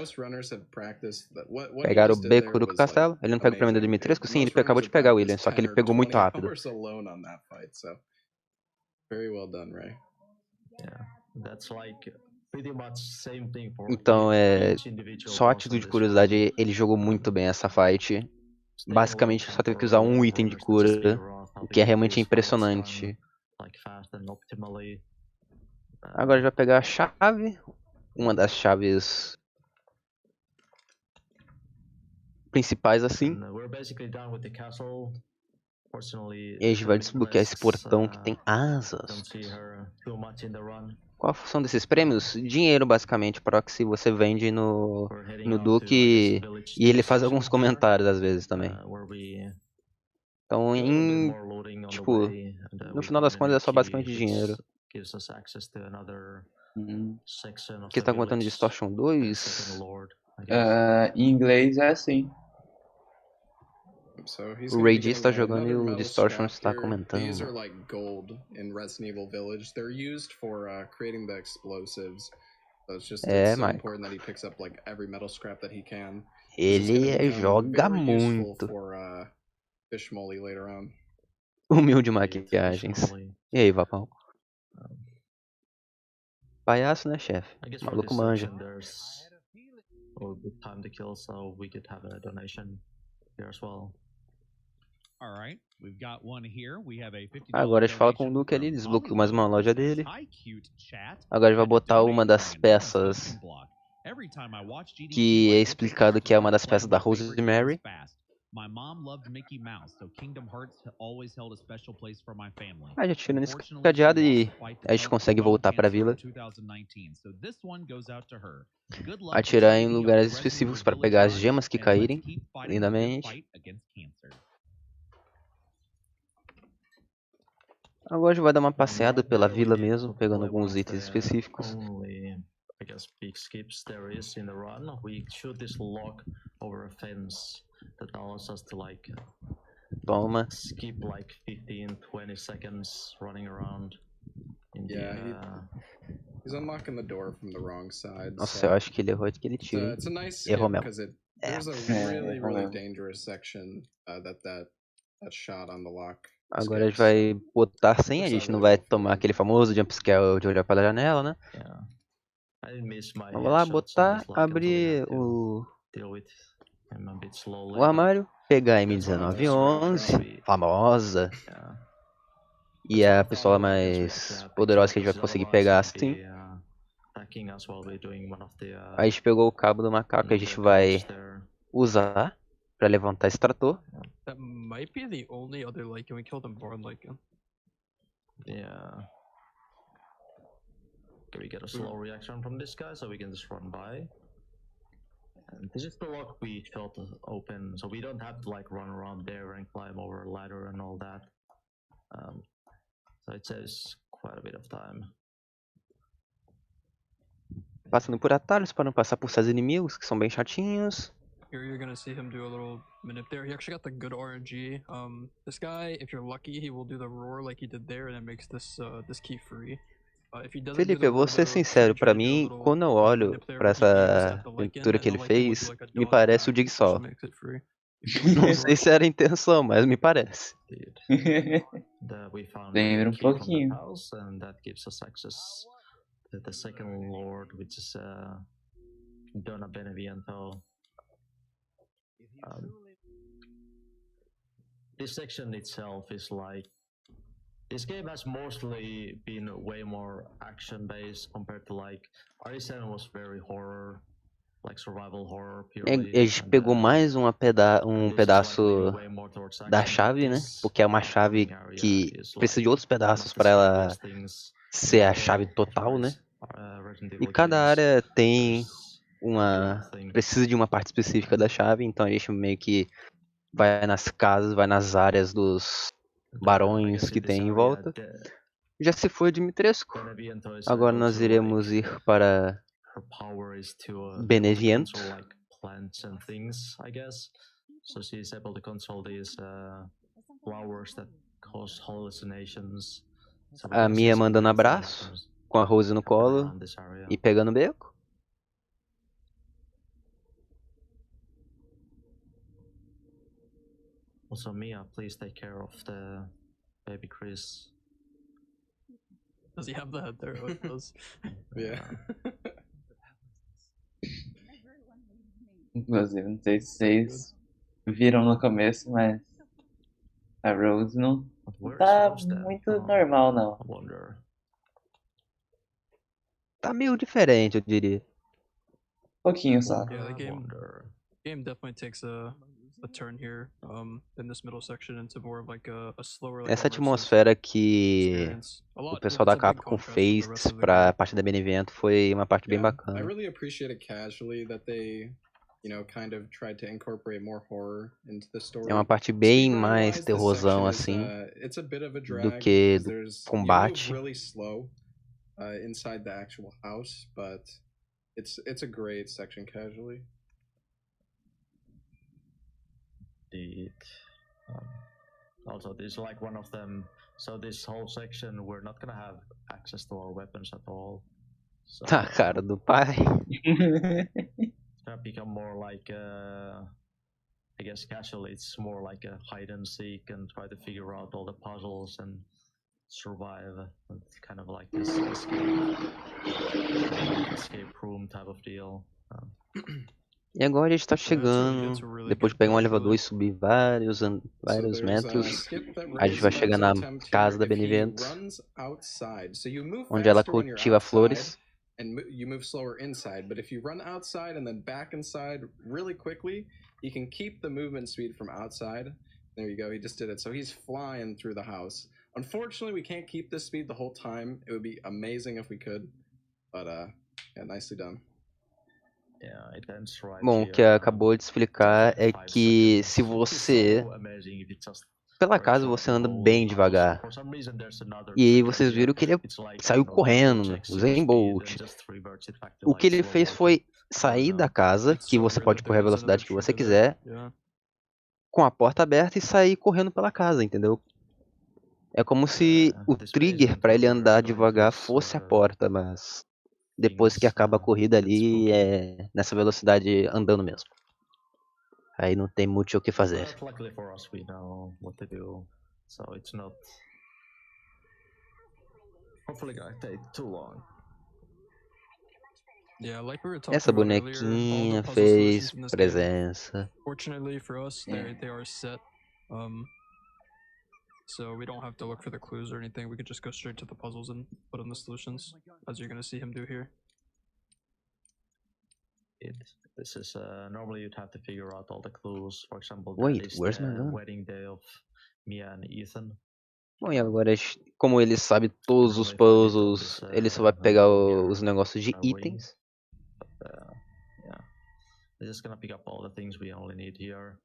pegar o beco do castelo. Ele não pega o prêmio da Dimitrescu? Sim, ele acabou de pegar o William, só que ele pegou muito rápido. Então, só a título de curiosidade, ele jogou muito bem essa fight. Basicamente, só teve que usar um item de cura, o que é realmente impressionante. Agora ele vai pegar a chave, uma das chaves principais assim. E a gente vai desbloquear esse portão que tem asas. Qual a função desses prêmios? Dinheiro, basicamente, Proxy, você vende no Duque e ele faz alguns comentários às vezes também. Então, tipo, no final das contas é só basicamente dinheiro. O que tá contando Distortion 2? Em inglês é assim. O Ray D está jogando e o Distortion está comentando. Mike. Ele joga muito. Humilde maquiagens. E aí, Vapão? Palhaço, né, chefe? Maluco manja. Agora a gente fala com o Duke ali, desbloqueou mais uma loja dele. Agora a gente vai botar uma das peças que é explicado que é uma das peças da Rosemary. A gente tira nesse cadeado e a gente consegue voltar pra vila. Atirar em lugares específicos para pegar as gemas que caírem, lindamente. Agora a gente vai dar uma passeada pela vila mesmo, pegando alguns itens específicos. I guess big skips there is in the run. We shoot this log over a fence that allows us to like Toma. skip like 15, 20 seconds running around. He's unlocking the door from the wrong side. Nossa, so eu acho que ele errou que ele tira. It's a nice Errou skip mesmo. because there's a really dangerous section that shot on the lock. Agora a gente vai botar sem, a gente não vai tomar aquele famoso jumpscare de olhar pela janela, né? Vamos lá, botar, abrir o armário, pegar a M1911, famosa. E a pistola mais poderosa que a gente vai conseguir pegar assim. A gente pegou o cabo do macaco que a gente vai usar pra levantar esse trator. That might be the only other Lycan. We killed a barn Lycan. Yeah. Can we get a slow reaction from this guy so we can just run by? And this is the lock we shot open, so we don't have to like run around there and climb over a ladder and all that. So it saves quite a bit of time. Passando por atalhos para não passar por seus inimigos, que são bem chatinhos. Here you're gonna see him do a little manip there. He actually got the good RNG. This guy, if you're lucky, he will do the roar like he did there, and it makes this key free. Felipe, eu vou ser sincero, pra mim, quando eu olho pra essa pintura que ele fez, me parece o Jigsaw. Não sei se era a intenção, mas me parece. Lembra um pouquinho. The second lord, which is Dona Beneviento. This section itself is like, this game has mostly been way more action based compared to like RE7 was very horror, like survival horror purely. A gente pegou mais um pedaço da chave, né? Porque é uma chave que precisa de outros pedaços para ela ser a chave total, né? E cada área tem precisa de uma parte específica da chave, então a gente meio que vai nas casas, vai nas áreas dos barões que tem em volta. Já se foi Dimitrescu. Agora nós iremos ir para Beneviento. A Mia mandando abraço, com a Rose no colo e pegando o beco. Also, Mia, please take care of the baby Chris. Does he have that there? Oh, it does. Yeah. Inclusive, não sei se vocês viram no começo, mas a Rose não tá muito normal, não. Tá meio diferente, eu diria. Pouquinho só. Yeah, the game definitely takes a turn here in this middle section into more of like a slower. Essa atmosfera que o pessoal da Capcom fez pra parte da Benevento foi uma parte bem bacana. I really appreciate it casually that they, kind of tried to incorporate more horror into the story. É uma parte bem mais terrorzão assim do que do combate. Really slow inside the actual house, but it's a great section casually. Also, this is like one of them. So this whole section, we're not gonna have access to our weapons at all. So A cara do pai. it's gonna become more like I guess casually it's more like a hide and seek and try to figure out all the puzzles and survive. It's kind of like this escape room type of deal. E agora a gente tá chegando, depois de pegar um elevador e subir vários metros, a gente vai chegar na casa da Benevento, onde ela cultiva flores. And you move slower inside, but if you run outside and then back inside really quickly, you can keep the movement speed from outside. There you go, he just did it. So he's flying through the house. Unfortunately, we can't keep this speed the whole time. It would be amazing if we could, but yeah, nicely done. Bom, o que acabou de explicar é que se você... Pela casa você anda bem devagar. E aí vocês viram que ele saiu correndo, o Zen Bolt. O que ele fez foi sair da casa, que você pode correr a velocidade que você quiser, com a porta aberta e sair correndo pela casa, entendeu? É como se o trigger para ele andar devagar fosse a porta, mas depois que acaba a corrida ali, é nessa velocidade andando mesmo. Aí não tem muito o que fazer. Essa bonequinha fez presença. Fortunately for us, they are set. So we don't have to look for the clues or anything. We can just go straight to the puzzles and put in the solutions, as you're gonna see him do here. This is normally you'd have to figure out all the clues. For example, wait, where's my gun? Wedding day of Mia and Ethan. Bom, e agora, como ele sabe todos os puzzles, ele só vai pegar os negócios de itens. Yeah, we're just gonna pick up all the things we only need here.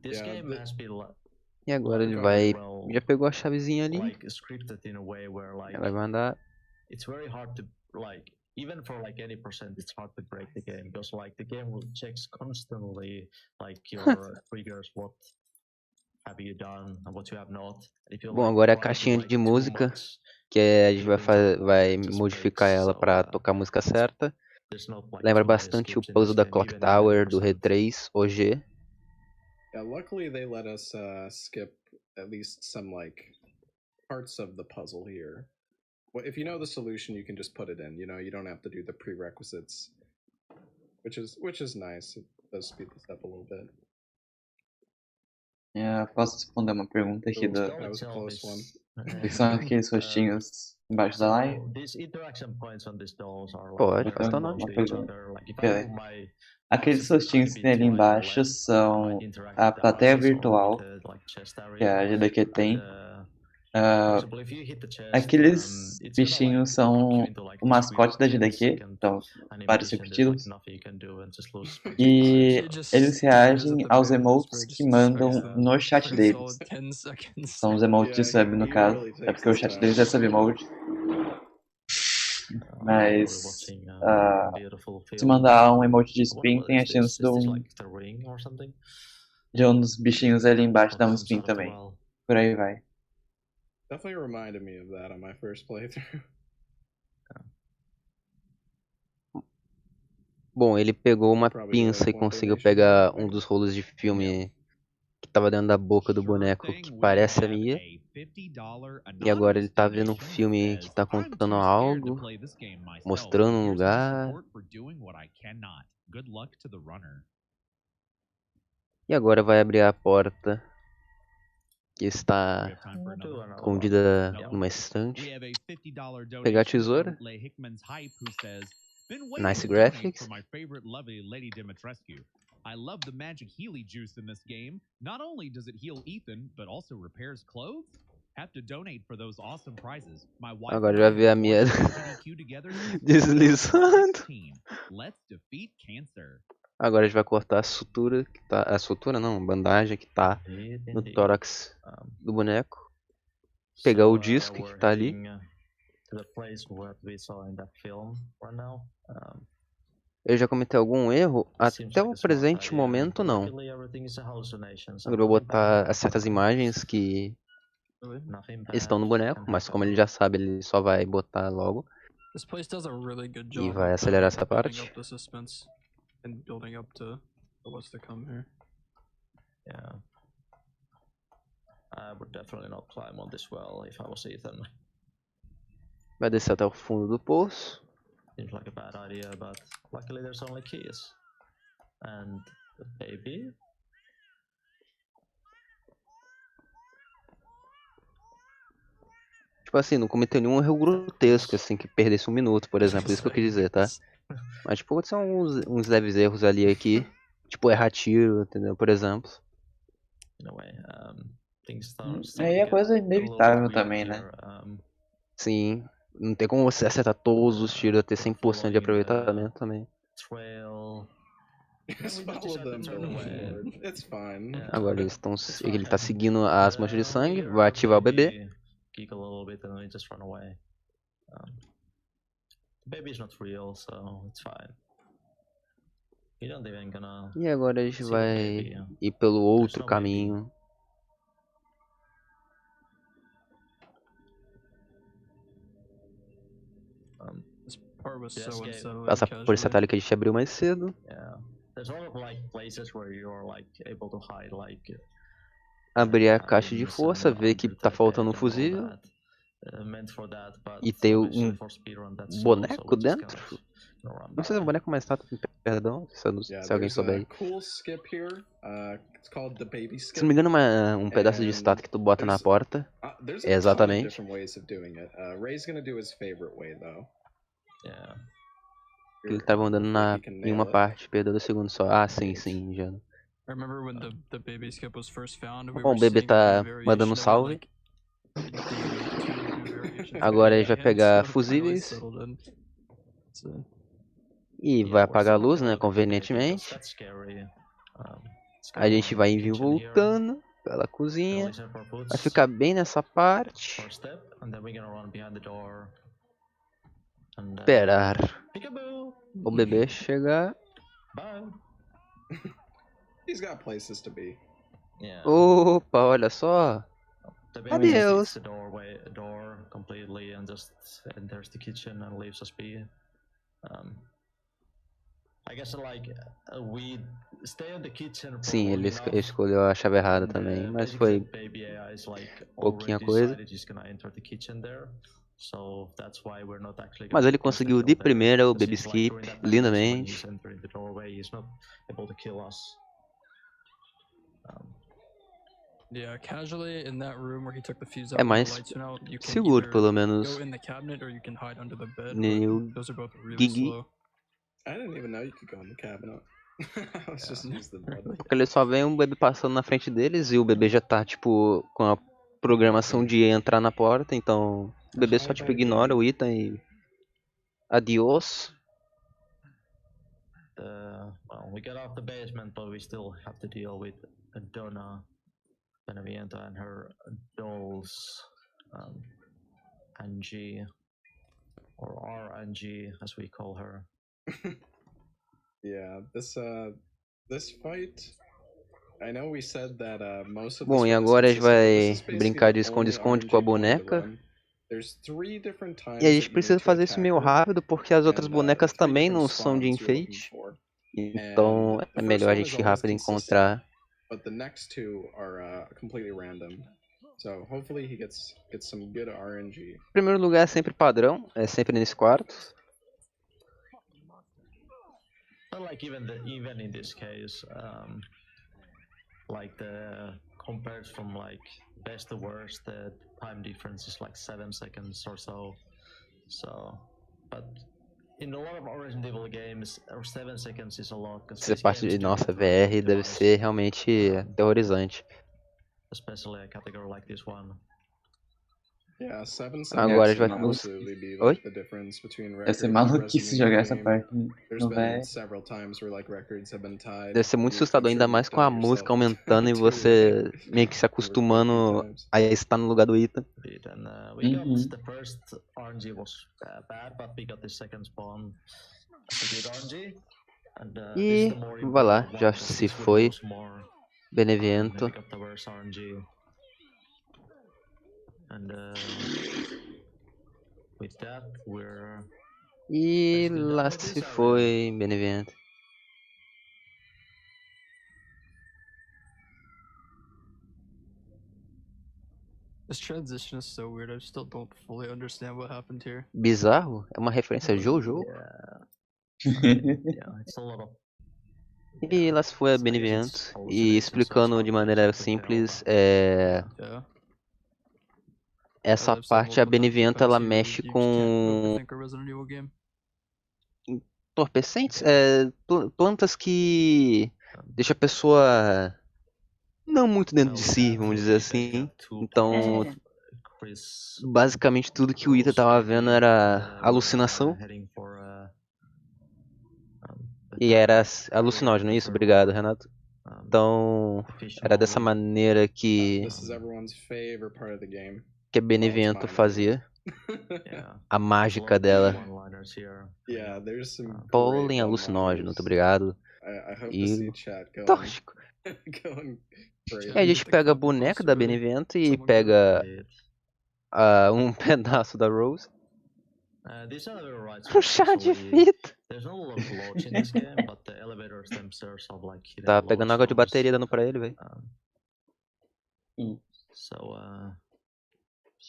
This game has been E agora ele vai... Já pegou a chavezinha ali. Ela vai mandar... It's very hard to even for any percent it's hard to break the game because the game will checks constantly your triggers, what have you done and what you have not. Bom, agora é a caixinha de música, que a gente vai modificar ela para tocar a música certa. Lembra bastante o puzzle da Clock Tower do R3 OG. Yeah, luckily they let us skip at least some parts of the puzzle here. Well, if you know the solution, you can just put it in. You don't have to do the prerequisites, which is nice. It does speed this up a little bit. Posso responder uma pergunta aqui que são aqueles rostinhos embaixo da live? Pode, faz teu nome. Aqueles rostinhos que tem ali embaixo são a plateia virtual que a AGDQ tem. Aqueles bichinhos são o mascote da AGDQ, então vários repetidos. E eles reagem aos emotes que mandam no chat deles. São os emotes de sub no caso, é porque o chat deles é sub emote. Mas se mandar um emote de spin, tem a chance de um dos bichinhos ali embaixo dar um spin também. Por aí vai. Definitely reminded me of that on my first playthrough. Bom, ele pegou uma pinça e conseguiu pegar um dos rolos de filme que tava dentro da boca do boneco que parece a Mia. E agora ele tá vendo um filme que tá contando algo, mostrando um lugar. E agora vai abrir a porta que está escondida numa estante. Pegar a tesoura. Nice graphics. I love the magic Healy juice in this game. Not only does it heal Ethan, but also repairs clothes. Have to donate for those awesome prizes. My wife agora já vi a minha deslizando. Let's defeat cancer. Agora a gente vai cortar a sutura que tá, a sutura não, a bandagem que tá no tórax do boneco. Pegar o disco que tá ali. Eu já cometi algum erro? Até o presente momento, não. Agora eu vou botar as certas imagens que estão no boneco, mas como ele já sabe, ele só vai botar logo. This place does a really good E job vai of acelerar essa building parte. up the suspense and building up to what's to come here. Yeah. I would definitely not climb on this well if I was Ethan. Vai descer até o fundo do poço. Seems like a bad idea, but luckily there's only keys. And the baby. Tipo assim, não cometeu nenhum erro grotesco, assim, que perdesse 1 minuto, por exemplo. Isso que eu quis dizer, tá? Mas, tipo, são uns leves erros ali aqui. Tipo, errar tiro, entendeu? Por exemplo. In a way, Aí é coisa inevitável também, né? Sim. Não tem como você acertar todos os tiros, ter 100% de aproveitamento também. Just follow them forward. It's fine. Agora ele tá seguindo as manchas de sangue, vai ativar o bebê. Geek a little bit and we just run away. The baby's not real, so it's fine. You don't even gonna. E agora a gente vai ir pelo outro caminho. Passa por esse atalho que a gente abriu mais cedo. Abrir a caixa de força, ver que tá faltando um fusível. E tem um boneco dentro. Não sei se é um boneco mais rápido, perdão, se alguém souber aí. Se não me engano, um pedaço de estátua que tu bota na porta. É exatamente. Ele tava andando em uma parte, perdeu 2 segundos só. Ah, sim, já. Bom, o bebê tá mandando um salve. Agora ele vai pegar fusíveis. E vai apagar a luz, né, convenientemente. A gente vai vir voltando pela cozinha. Vai ficar bem nessa parte. Esperar o bebê chegar. Opa, olha só. Adeus. Sim, ele escolheu a chave errada também, mas foi pouquinha coisa. Mas ele conseguiu de primeira o baby skip, lindamente. É mais seguro, pelo menos. New Gigi. Porque ele só vê um bebê passando na frente deles e o bebê já tá, tipo, com a programação de entrar na porta, então o bebê só, tipo, ignora o item e... Adiós. Well, we got off the basement, but we still have to deal with Donna Beneviento and her dolls, Angie, or RNG as we call her. Yeah, this fight. I know we said that most of. Bom, e agora a gente vai brincar de esconde-esconde com a boneca. E a gente precisa fazer isso meio rápido porque as outras bonecas também não são de enfeite. Então é melhor a gente ir rápido encontrar. But the next two are completely random. So hopefully he gets some good RNG. O primeiro lugar é sempre padrão, é sempre nesse quarto. But like even in this case, like compared from like best to worst, the time difference is like 7 seconds or so. So, but in a lot of Resident Evil games, 7 seconds is a lot. Essa parte de nossa VR deve ser realmente aterrorizante. Especially a category like this one. Yeah, 7 seconds. Agora a gente vai... Oi? Deve ser maluquice jogar essa parte no VR. Deve ser muito assustador, ainda mais com a música aumentando e você meio que se acostumando a estar no lugar do Ethan. E vai lá, já se foi. Beneviento. And with that, we're E lá se foi, Benevento. This transition is so weird. I still don't fully understand what happened here. Bizarro? É uma referência a Jojo? Yeah, it's a lot of. E lá se foi a Benevento. E explicando de maneira simples, Yeah. essa parte, a Benevento, ela mexe com Think a Resident Evil game. entorpecentes, plantas que deixa a pessoa não muito dentro de si, vamos dizer assim. Então, basicamente tudo que o Ita tava vendo era alucinação. E era alucinógeno, isso? Obrigado, Renato. Então, era dessa maneira que a Benevento fazia. A mágica dela. Pólen alucinógeno, muito obrigado. E tóxico. E a gente pega a boneca da Benevento e pega um pedaço da Rose. Um chá de fita. Tá pegando água de bateria dando pra ele, velho.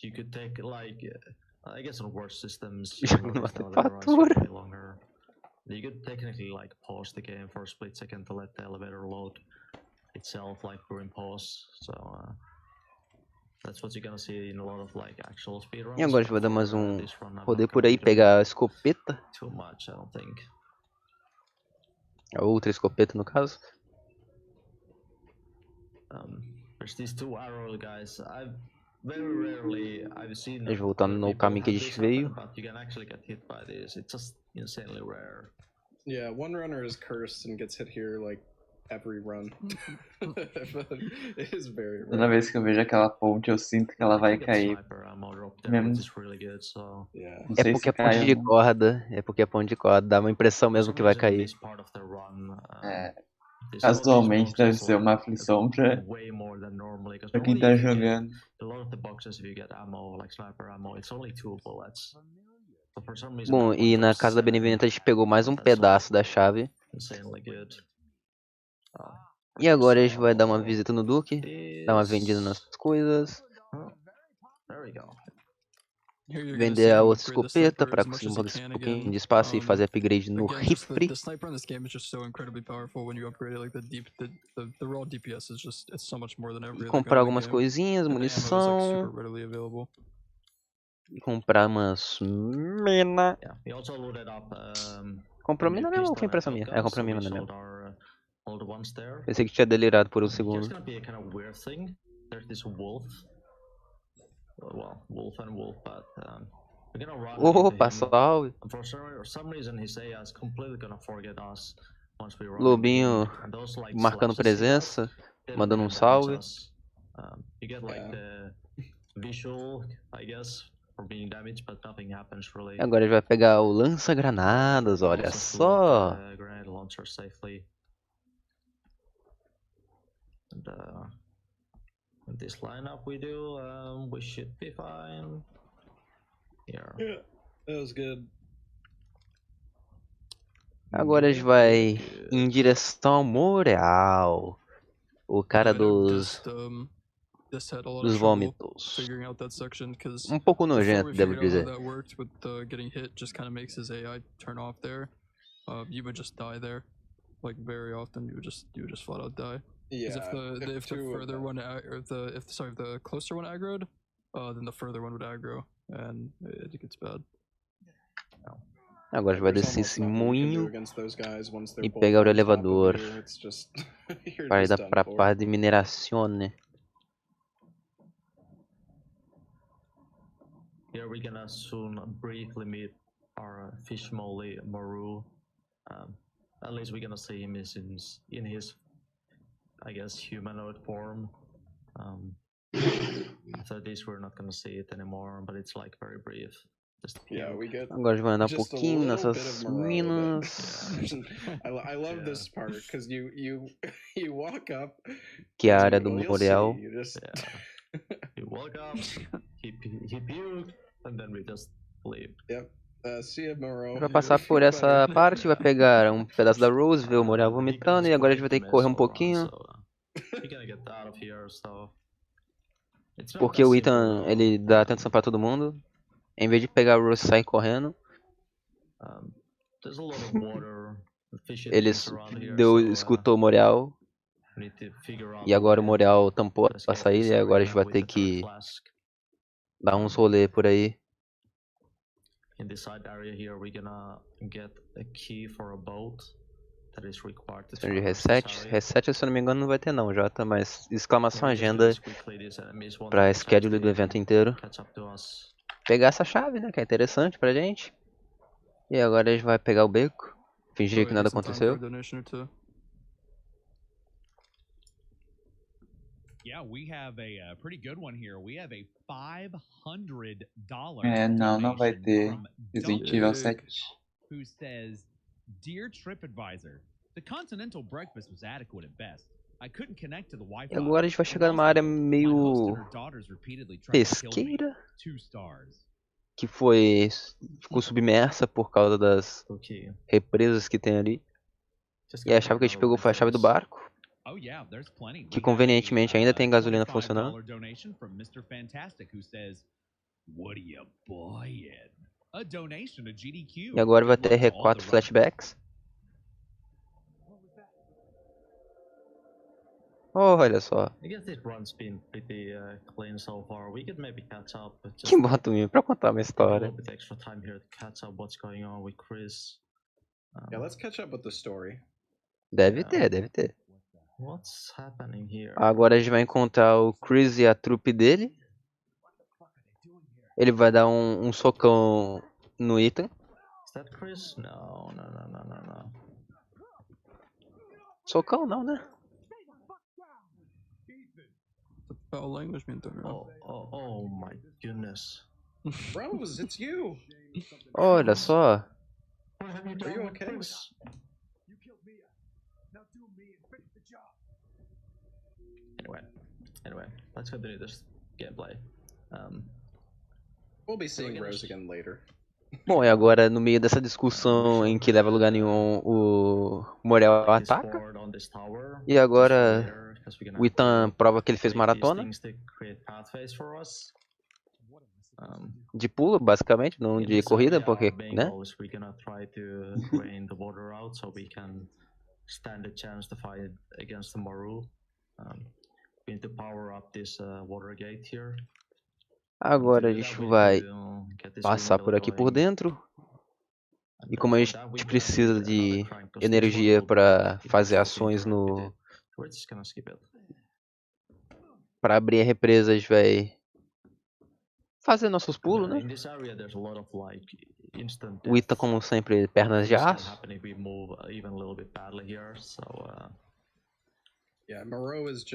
You could take like, I guess on worse systems, you could technically like pause the game for a split second to let the elevator load itself, like during pause. So that's what you're gonna see in a lot of like actual speedruns. E agora a gente vai dar mais um rolê por aí, pegar a escopeta. Too much, I don't think. A outra escopeta, no caso. There's these two arrow guys. Very rarely I've seen. Eles voltando no caminho que a gente veio. But you can actually get hit by this. It's just insanely rare. Yeah, one runner is cursed and gets hit here like every run. But it is very rare. Toda vez que eu vejo aquela ponte, eu sinto que ela vai cair. Mesmo. É porque é ponte de corda. É porque é ponte de corda. Dá uma impressão mesmo que vai cair. Casualmente deve ser uma aflição pra quem tá jogando. Bom, e na casa da Benevento a gente pegou mais um pedaço da chave. E agora a gente vai dar uma visita no Duque, dar uma vendida nas coisas. Vender a outra escopeta para conseguir um pouquinho de espaço e fazer upgrade no rifle. Comprar algumas coisinhas, munição. Comprar umas mina. Comprou mina mesmo ou foi impressão minha? É, comprou mina mesmo. Pensei que tinha delirado por um segundo. Opa, salve! Lobinho marcando presença, mandando um salve. Agora ele vai pegar o lança-granadas, olha só! With this lineup we do, we should be fine. Yeah, that was good. Agora a gente vai em direção ao Montreal. O cara dos vômitos. Um pouco nojento, devo dizer. Yeah, if the further one or if the closer one aggroed, then the further one would aggro, and it gets bad. Agora a gente vai descer esse moinho e pegar o elevador para ir para a parte de mineração, né? Here we're gonna soon briefly meet our fish molly Maru. At least we're gonna see him in his, I guess, humanoid form. After this, we're not gonna see it anymore, but it's like very brief. Agora a gente vai andar um pouquinho nessas minas. I love this part because you walk up. Que é a área do Montreal. You walk up, he puked, and then we just leave. Yep. Vai passar por essa parte, vai pegar um pedaço da Rose, ver o Morel vomitando, e agora a gente vai ter que correr um pouquinho. Porque o Ethan, ele dá atenção pra todo mundo. Em vez de pegar a Rose e sair correndo, ele escutou o Morel. E agora o Morel tampou a saída, e agora a gente vai ter que dar uns rolê por aí. De reset. Reset, se eu não me engano, não vai ter não, Jota, mas exclamação agenda pra schedule do evento inteiro. Pegar essa chave, né, que é interessante pra gente. E agora a gente vai pegar o beco, fingir que nada aconteceu. Yeah, we have a pretty good one here. We have a $500 não vai ter Resident Evil 7. Who says, "Dear TripAdvisor, the continental breakfast was adequate at best. I couldn't connect to the Wi-Fi." E agora a gente vai chegar numa área meio pesqueira, que ficou submersa por causa das represas que tem ali. E a chave que a gente pegou foi a chave do barco, que convenientemente ainda tem gasolina funcionando. E agora vai ter R4 flashbacks. Oh, olha só. Que bota mim pra contar uma história. Yeah, let's catch up with the story. Deve ter. Agora a gente vai encontrar o Chris e a trupe dele. Ele vai dar um socão no Ethan. Socão não, né? Oh my goodness. Rose, it's you. Olha só. Are you okay? Anyway, let's continue this gameplay. We'll be seeing Rose again later. Bom, e agora no meio dessa discussão em que leva a lugar nenhum, o Morel ataca. E agora o Ethan prova que ele fez maratona. De pulo, basicamente, não de corrida, porque, né? Agora a gente vai passar por aqui por dentro. E como a gente precisa de energia para fazer ações no... Para abrir a represa, a gente vai fazer nossos pulos, né? O Ita, como sempre, pernas de aço.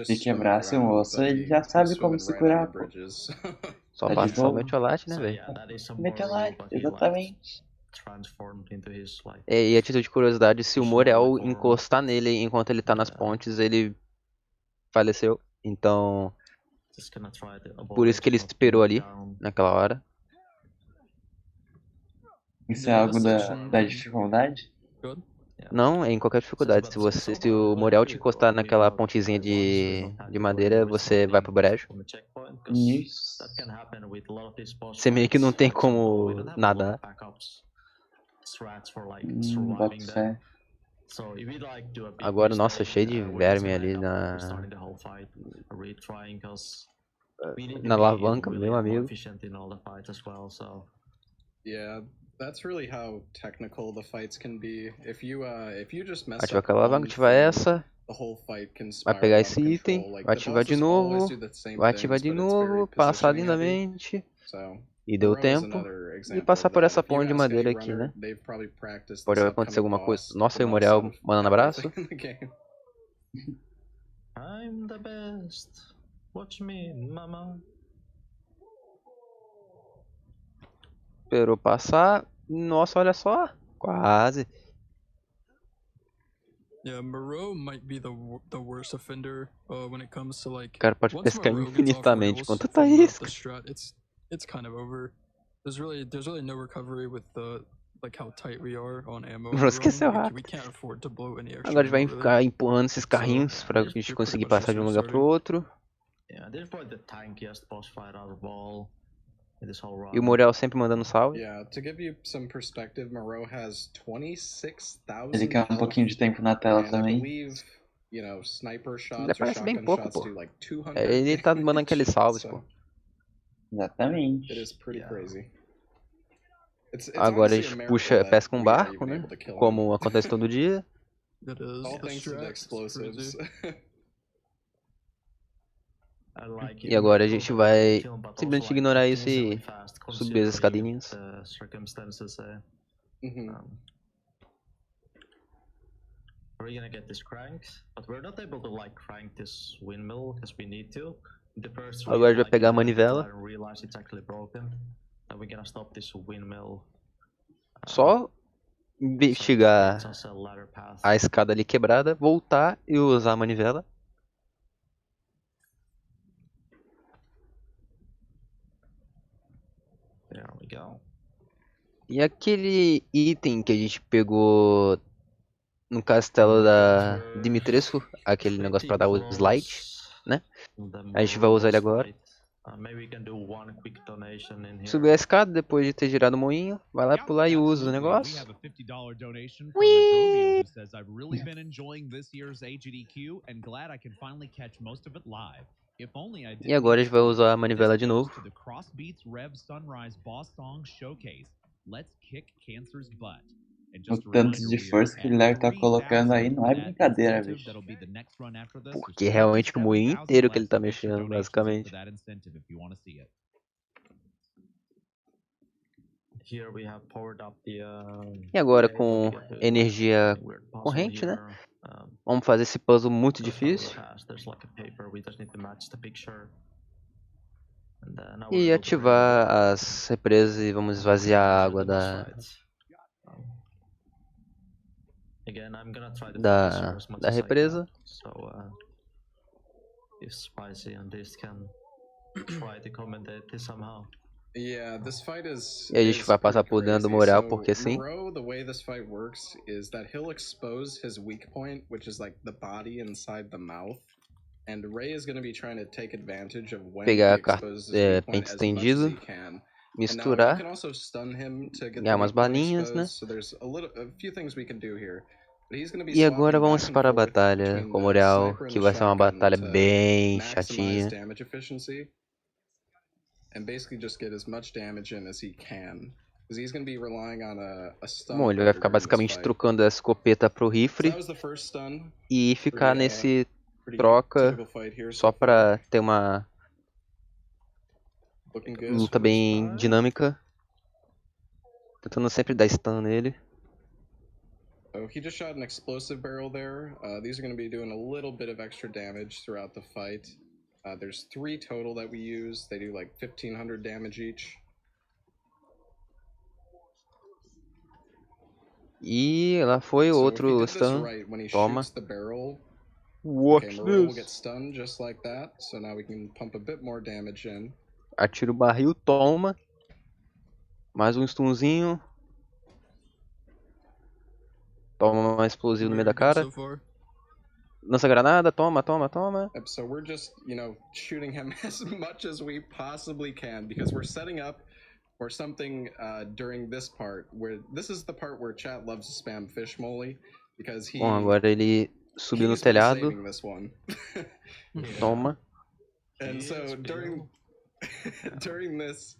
Se quebrasse um osso, ele já sabe como se curar, pô. Só passar o metiolate, né, velho? Metiolate, exatamente. E a título de curiosidade, se o Morel encostar nele enquanto ele tá nas pontes, ele faleceu. Então, por isso que ele esperou ali, naquela hora. Isso é algo da dificuldade? Não, é em qualquer dificuldade. Se o Morel te encostar naquela pontezinha de madeira, você vai pro brejo. Isso. Você meio que não tem como nadar. Bota fé. Agora, nossa, cheio de verme ali na alavanca, meu amigo. Yeah, that's really how technical the fights can be. If you just mess Ativa up aquela alavanca, one ativa thing, essa. the whole fight can Vai spiral pegar out of esse item, control. Like, vai the ativar de bosses always novo, do the same vai ativar things, de but it's very novo, passar positioning heavy. lindamente. So, E deu Moreau is tempo. another E example passar of por that. essa If you ponte de ask madeira any aqui, runner, né? they've probably practiced Pode this acontecer upcoming alguma coisa. boss Nossa, the e o most Morel out of mandando abraço. everything in the game. I'm the best. Watch me, mama. Esperou passar. Nossa, olha só. Quase. Yeah, Moreau might be the worst offender when it comes to like. O cara pode Once pescar Moreau gets off infinitamente. rails Quanto from tá isca? the strat, it's kind of over. There's really no recovery with the like how tight we are on ammo. Vou esquecer We rápido. can't afford to blow any extra. Agora a gente vai ammo, really. ficar empurrando esses carrinhos pra gente conseguir passar de um lugar pro outro. Yeah, this is probably the tankiest boss fight out of all in this whole run. E o Morel sempre mandando salve. Yeah, to give you some perspective, Moreau has 26,000 Ele quer um pouquinho de tempo na tela também. You know, sniper shots Ele aparece bem pouco, pô. do like 200 Ele tá mandando aqueles salves, pô. Exatamente. It is pretty crazy. Agora a gente pesca um barco, né? Como acontece todo dia. All thanks to the explosives. E agora a gente vai simplesmente ignorar isso e subir as escadinhas. We're gonna get this cranked, but we're not able to like crank this windmill because we need to. Agora a gente vai pegar a manivela. Realize it's actually broken. And we're gonna stop this windmill. Só investigar a escada ali quebrada, voltar e usar a manivela. There we go. E aquele item que a gente pegou no castelo da Dimitrescu, aquele negócio pra dar o slide, né? A gente vai usar ele agora. Subir a escada depois de ter girado o moinho, vai lá pular e usa o negócio. E agora a gente vai usar a manivela de novo. O tanto de força que ele deve estar colocando aí não é brincadeira, bicho. Porque realmente o moinho inteiro que ele tá mexendo, basicamente. E agora com energia corrente, né? Vamos fazer esse puzzle muito difícil. E ativar as represas e vamos esvaziar a água da represa. E a gente vai passar por dentro do Morel, porque sim. The way this fight works is that he'll expose his weak point, which is like the body inside the mouth. And Ray is going to be trying to take advantage of when he exposes his weak point as much as he can. Misturar, ganhar umas balinhas, né? So there's a few things we can do here. E agora vamos para a batalha com o Morel, que vai ser uma batalha bem chatinha. Bom, ele vai ficar basicamente trocando a escopeta pro rifle e ficar nesse troca só pra ter uma luta bem dinâmica, tentando sempre dar stun nele. So he just shot an explosive barrel there. These are going to be doing a little bit of extra damage throughout the fight. There's 3 total that we use. They do like 1,500 damage each. E lá foi outro stun. Toma. Watch this. Will get stunned just like that. So now we can pump a bit more damage in. Atira o barril, toma. Mais um stunzinho. Toma um explosivo no meio da cara. Lança granada, toma. So we're just, you know, shooting him as much as we possibly can because we're setting up for something during this part where this is the part where chat loves to spam fish moly because he. Bom, agora ele subiu no telhado. Toma. And so during this,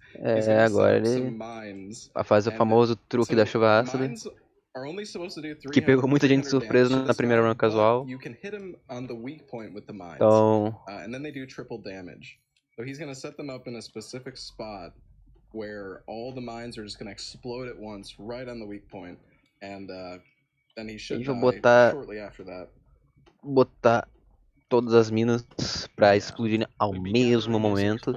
agora ele vai fazer o famoso truque da chuva ácida, que pegou muita gente de surpresa na primeira run casual. Então, and then they do triple damage. So he's going to set them up in a specific spot where all the mines are just going to explode at once right on the weak point, and then he should die shortly after that. Botar todas as minas pra explodirem ao mesmo momento.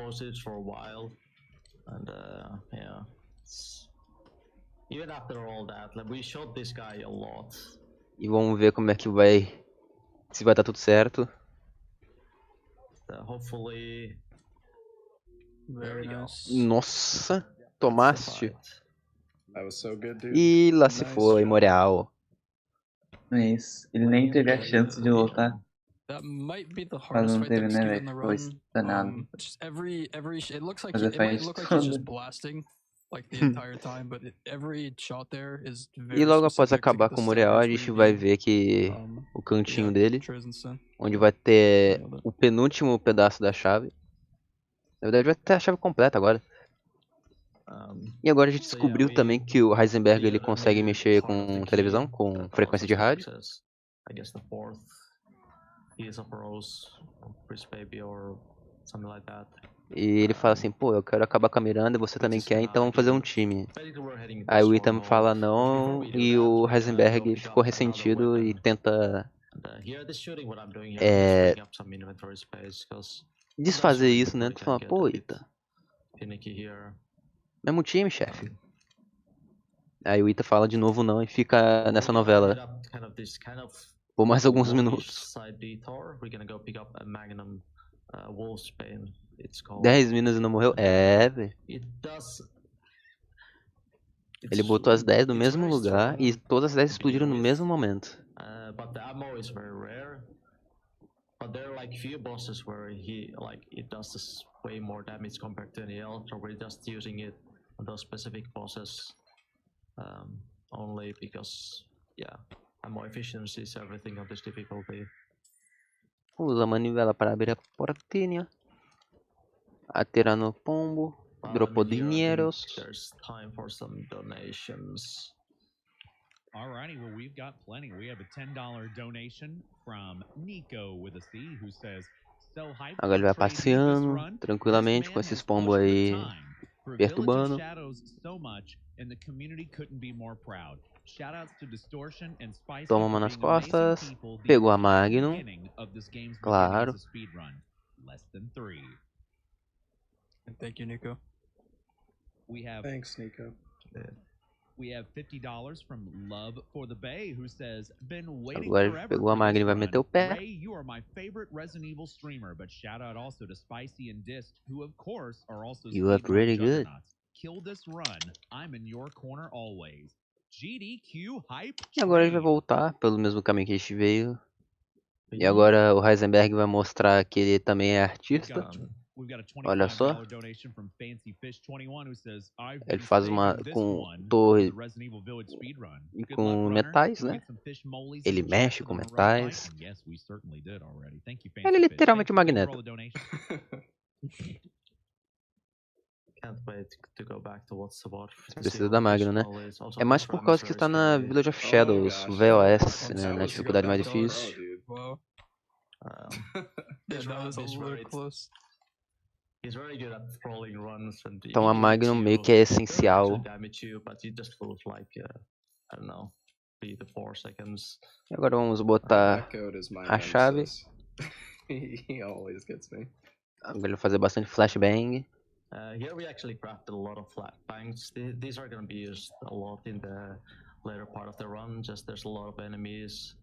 E vamos ver como é que vai, se vai dar tudo certo. Nossa. tomaste. That was so good, dude. E lá se Nice foi, job. Moreal. Isso. Ele nem teve a chance de lutar. That might be the Mas hardest não fight to teve, né, execute in the velho? Foi run. danado. Just every it looks like Fazer it might fight look like he's just toda. blasting like the entire time, but every shot there is E very logo após specific to acabar get the com o Moreal, a staggers where gente you vai need. ver que o cantinho dele, Retransmissão. onde vai ter Nailed it. o penúltimo pedaço da chave. Na verdade vai ter a chave completa agora. E agora a gente descobriu também que o Heisenberg ele consegue mexer com televisão, com frequência de rádio. I guess the fourth is of Rose, Chris Baby or something like that. E ele fala assim, pô, eu quero acabar com a Miranda e você também quer, então vamos fazer um time. Aí o Ethan fala não e o Heisenberg ficou ressentido e tenta desfazer isso, né? Tu fala, pô, Ethan, mesmo time, chefe. Aí o Ethan fala de novo não e fica nessa novela por mais alguns minutos. 10 minutos e não morreu? É, velho. Ele botou as 10 no mesmo lugar e todas as 10 explodiram no mesmo momento. But the ammo is very rare. But there are like few bosses where it does this way more damage compared to any else, or we're just using it on those specific bosses only because ammo efficiency is everything on this difficulty. Usa a manivela para abrir a portinha. Atirar no pombo. Dropou dinheiros. There's time for some donations. Alrighty, well we've got plenty. We have a $10 donation from Nico with a C who says, so hyped. Agora ele vai passeando tranquilamente com esses pombos aí perturbando. Toma uma nas costas. Pegou a Magnum. Claro. Thank you, Nico. Thanks, Nico. We have $50 from Love for the Bay, who says, "Been waiting Agora forever pegou a for Magni e this vai run. meter o pé. Ray, you are my favorite Resident Evil streamer, but shout out also to Spicy and Dist, who of course are also You look speedrun really good. juggernauts. Kill this run. I'm in your corner always. GDQ hype. E agora ele vai voltar pelo mesmo caminho que a gente veio. E agora o Heisenberg vai mostrar que ele também é artista. Olha só. Ele faz uma com torre e com metais, né? Ele mexe com metais. Ele é literalmente um magneto. Precisa da Magno, né? É mais por causa que está na Village of Shadows, VOS, né? Na dificuldade mais difícil. Então a Magnum meio que é essencial. E agora vamos botar a chave. Agora ele vai fazer bastante flashbang. Here we actually crafted a lot of flashbangs. These are going to be used a lot in the later part of the run. Just there's a lot of enemies,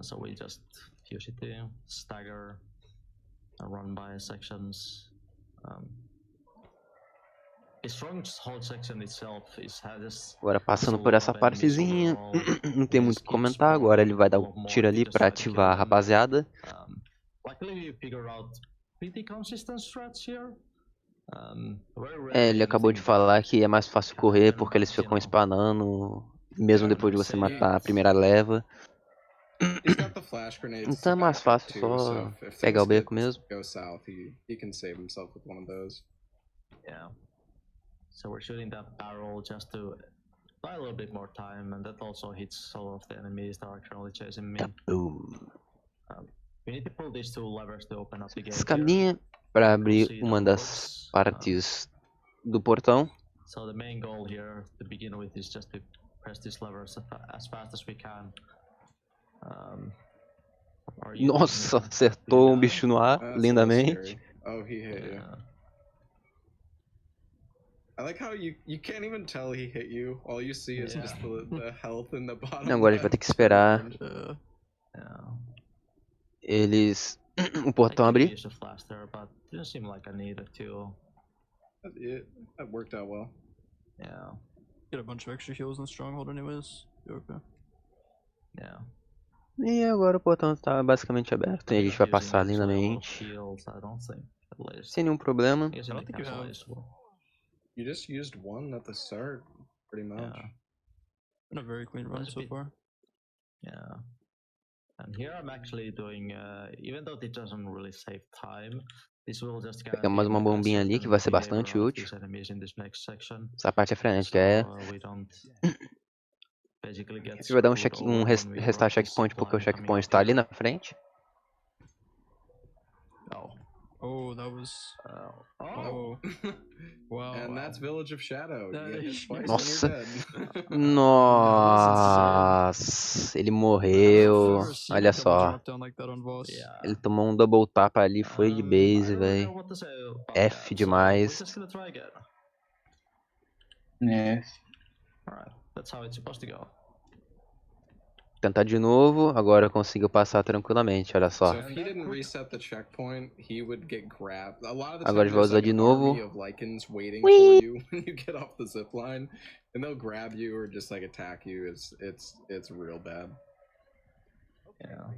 so we just use it to stagger and run by sections. The stronghold section itself has. Agora passando por essa partezinha, não tem muito o que comentar. Agora ele vai dar um tiro ali para ativar a rapaziada. Luckily we figured out pretty consistent strats here. Ele acabou de falar que é mais fácil correr porque eles ficam spanando mesmo depois de você matar a primeira leva. Então é mais fácil só pegar o beco mesmo. So we're shooting that barrel just to buy a little bit more time, and that also hits some of the enemies that are currently chasing me. We need to pull these two levers to open up the gate. Escadinha para abrir uma das partes do portão. So the main goal here to begin with is just to press these levers as fast as we can. Nossa, acertou um bicho no ar, lindamente. Oh, he hit you. I like how you can't even tell he hit you. All you see is just the health in the bottom. Agora a gente vai ter que esperar eles o portão abrir. That worked out well. Yeah. Get a bunch of extra heals in Stronghold anyways. You're okay. Yeah. E agora o portão tá basicamente aberto. E a gente vai passar lindamente. Sem nenhum problema. I don't think you have. You just used one at the start, pretty much. Yeah. Been a very clean run so far. Yeah. And here I'm actually doing, even though it doesn't really save time, this will just Pegar mais uma bombinha ali que vai ser bastante útil. Essa parte é frenética, é. Você vai dar um restart checkpoint porque o checkpoint está ali na frente. Oh, that was. Oh. Wow. And that's Village of Shadow. Nossa. Nossa. Ele morreu. Olha só. Ele tomou um double tap ali, foi de base, velho. F demais. Tentar de novo, agora eu consigo passar tranquilamente, olha só. Agora eu vou usar de novo.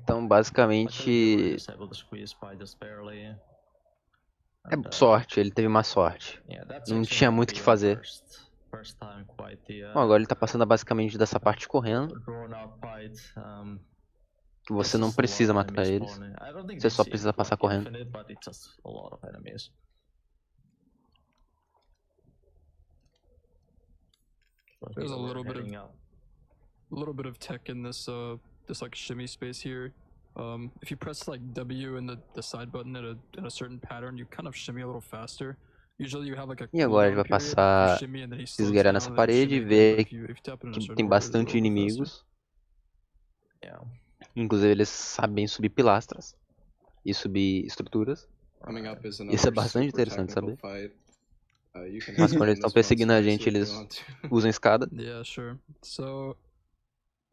Então, basicamente, é sorte, ele teve má sorte. Não tinha muito o que fazer. Bom, agora ele tá passando basicamente dessa parte correndo. Que você não precisa matar eles. Você só precisa passar correndo. There's a little bit of tech in this like shimmy space here. If you press like W and the side button in a certain pattern, you kind of shimmy a little faster. E agora ele vai passar, esgueirar nessa parede e ver que tem bastante inimigos. Inclusive eles sabem subir pilastras e subir estruturas. Isso é bastante interessante saber. Mas quando eles estão perseguindo a gente, eles usam escada. Yeah, sure. So,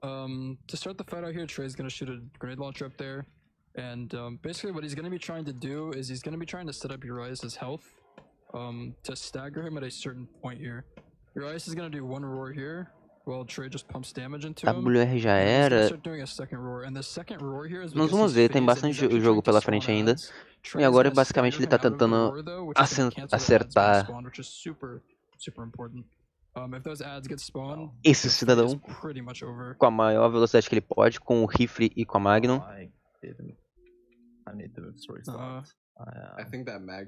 to start the fight out here, Trey's gonna shoot a grenade launcher up there. And basically what he's gonna be trying to do is he's gonna be trying to set up Urias's health. To stagger him at a certain point here. Urias is gonna do one roar here, while Trey just pumps damage into him. WR já era. Nós vamos ver, tem bastante jogo pela frente ainda. E agora basicamente ele tá tentando acertar esse cidadão com a maior velocidade que ele pode, com o rifle e com a Magnum.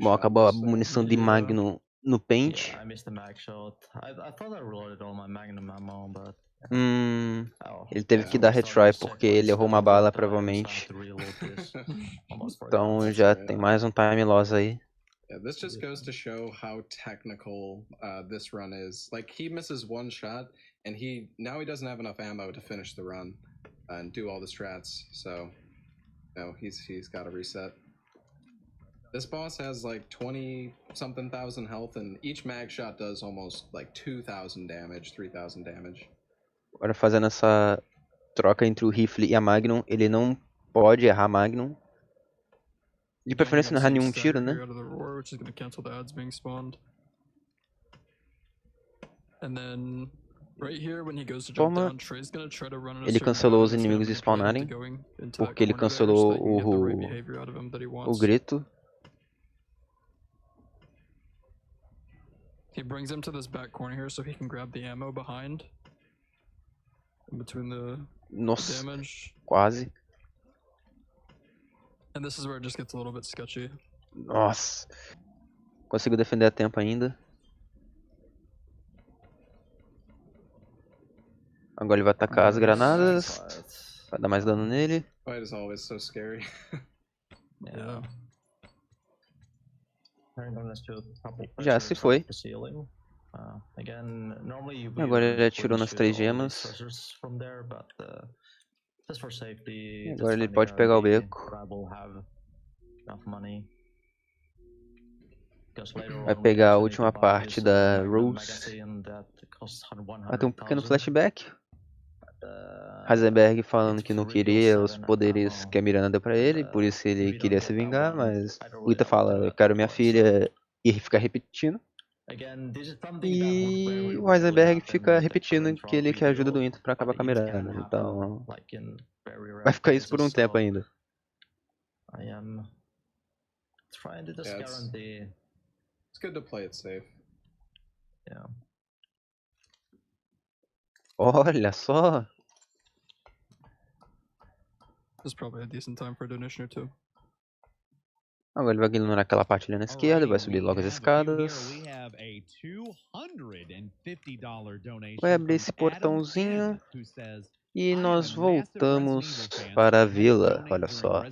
Bom, acabou a munição de Magnum no pente. Ele teve que dar retry porque ele errou uma bala, provavelmente. Então já tem mais um time loss aí. Yeah, this just goes to show how technical this run is. Like, he misses one shot, and now he doesn't have enough ammo to finish the run and do all the strats. So, he's got to reset. This boss has like 20-something thousand health, and each mag shot does almost like 2,000 damage, 3,000 damage. Agora fazendo essa troca entre o rifle e a Magnum, ele não pode errar a Magnum. De preferência não errar nenhum tiro, né? Forma, ele cancelou os inimigos spawnarem, porque ele cancelou o grito. He brings him to this back corner here so he can grab the ammo behind. In between the Nossa, damage. Quase. And this is where it just gets a little bit sketchy. Nossa. Consigo defender a tempo ainda. Agora ele vai atacar as granadas. Vai dar mais dano nele. Fight is always so scary. Yeah. Já se foi. Agora ele atirou nas 3 gemas. Agora ele pode pegar o beco. Vai pegar a última parte da Rose. Vai ter um pequeno flashback. Heisenberg falando que não queria os poderes que a Miranda deu pra ele, por isso ele queria se vingar, mas o Ita fala, eu quero minha filha, e fica repetindo. E o Heisenberg fica repetindo que ele quer ajuda do Inter pra acabar com a mirada. Então vai ficar isso por um tempo ainda. It's good to play it safe. Olha só. This is probably a decent time for a donation or two. Agora ele vai ignorar aquela parte ali na esquerda, vai subir logo as escadas. Vai abrir esse portãozinho. E nós voltamos para a vila, olha só.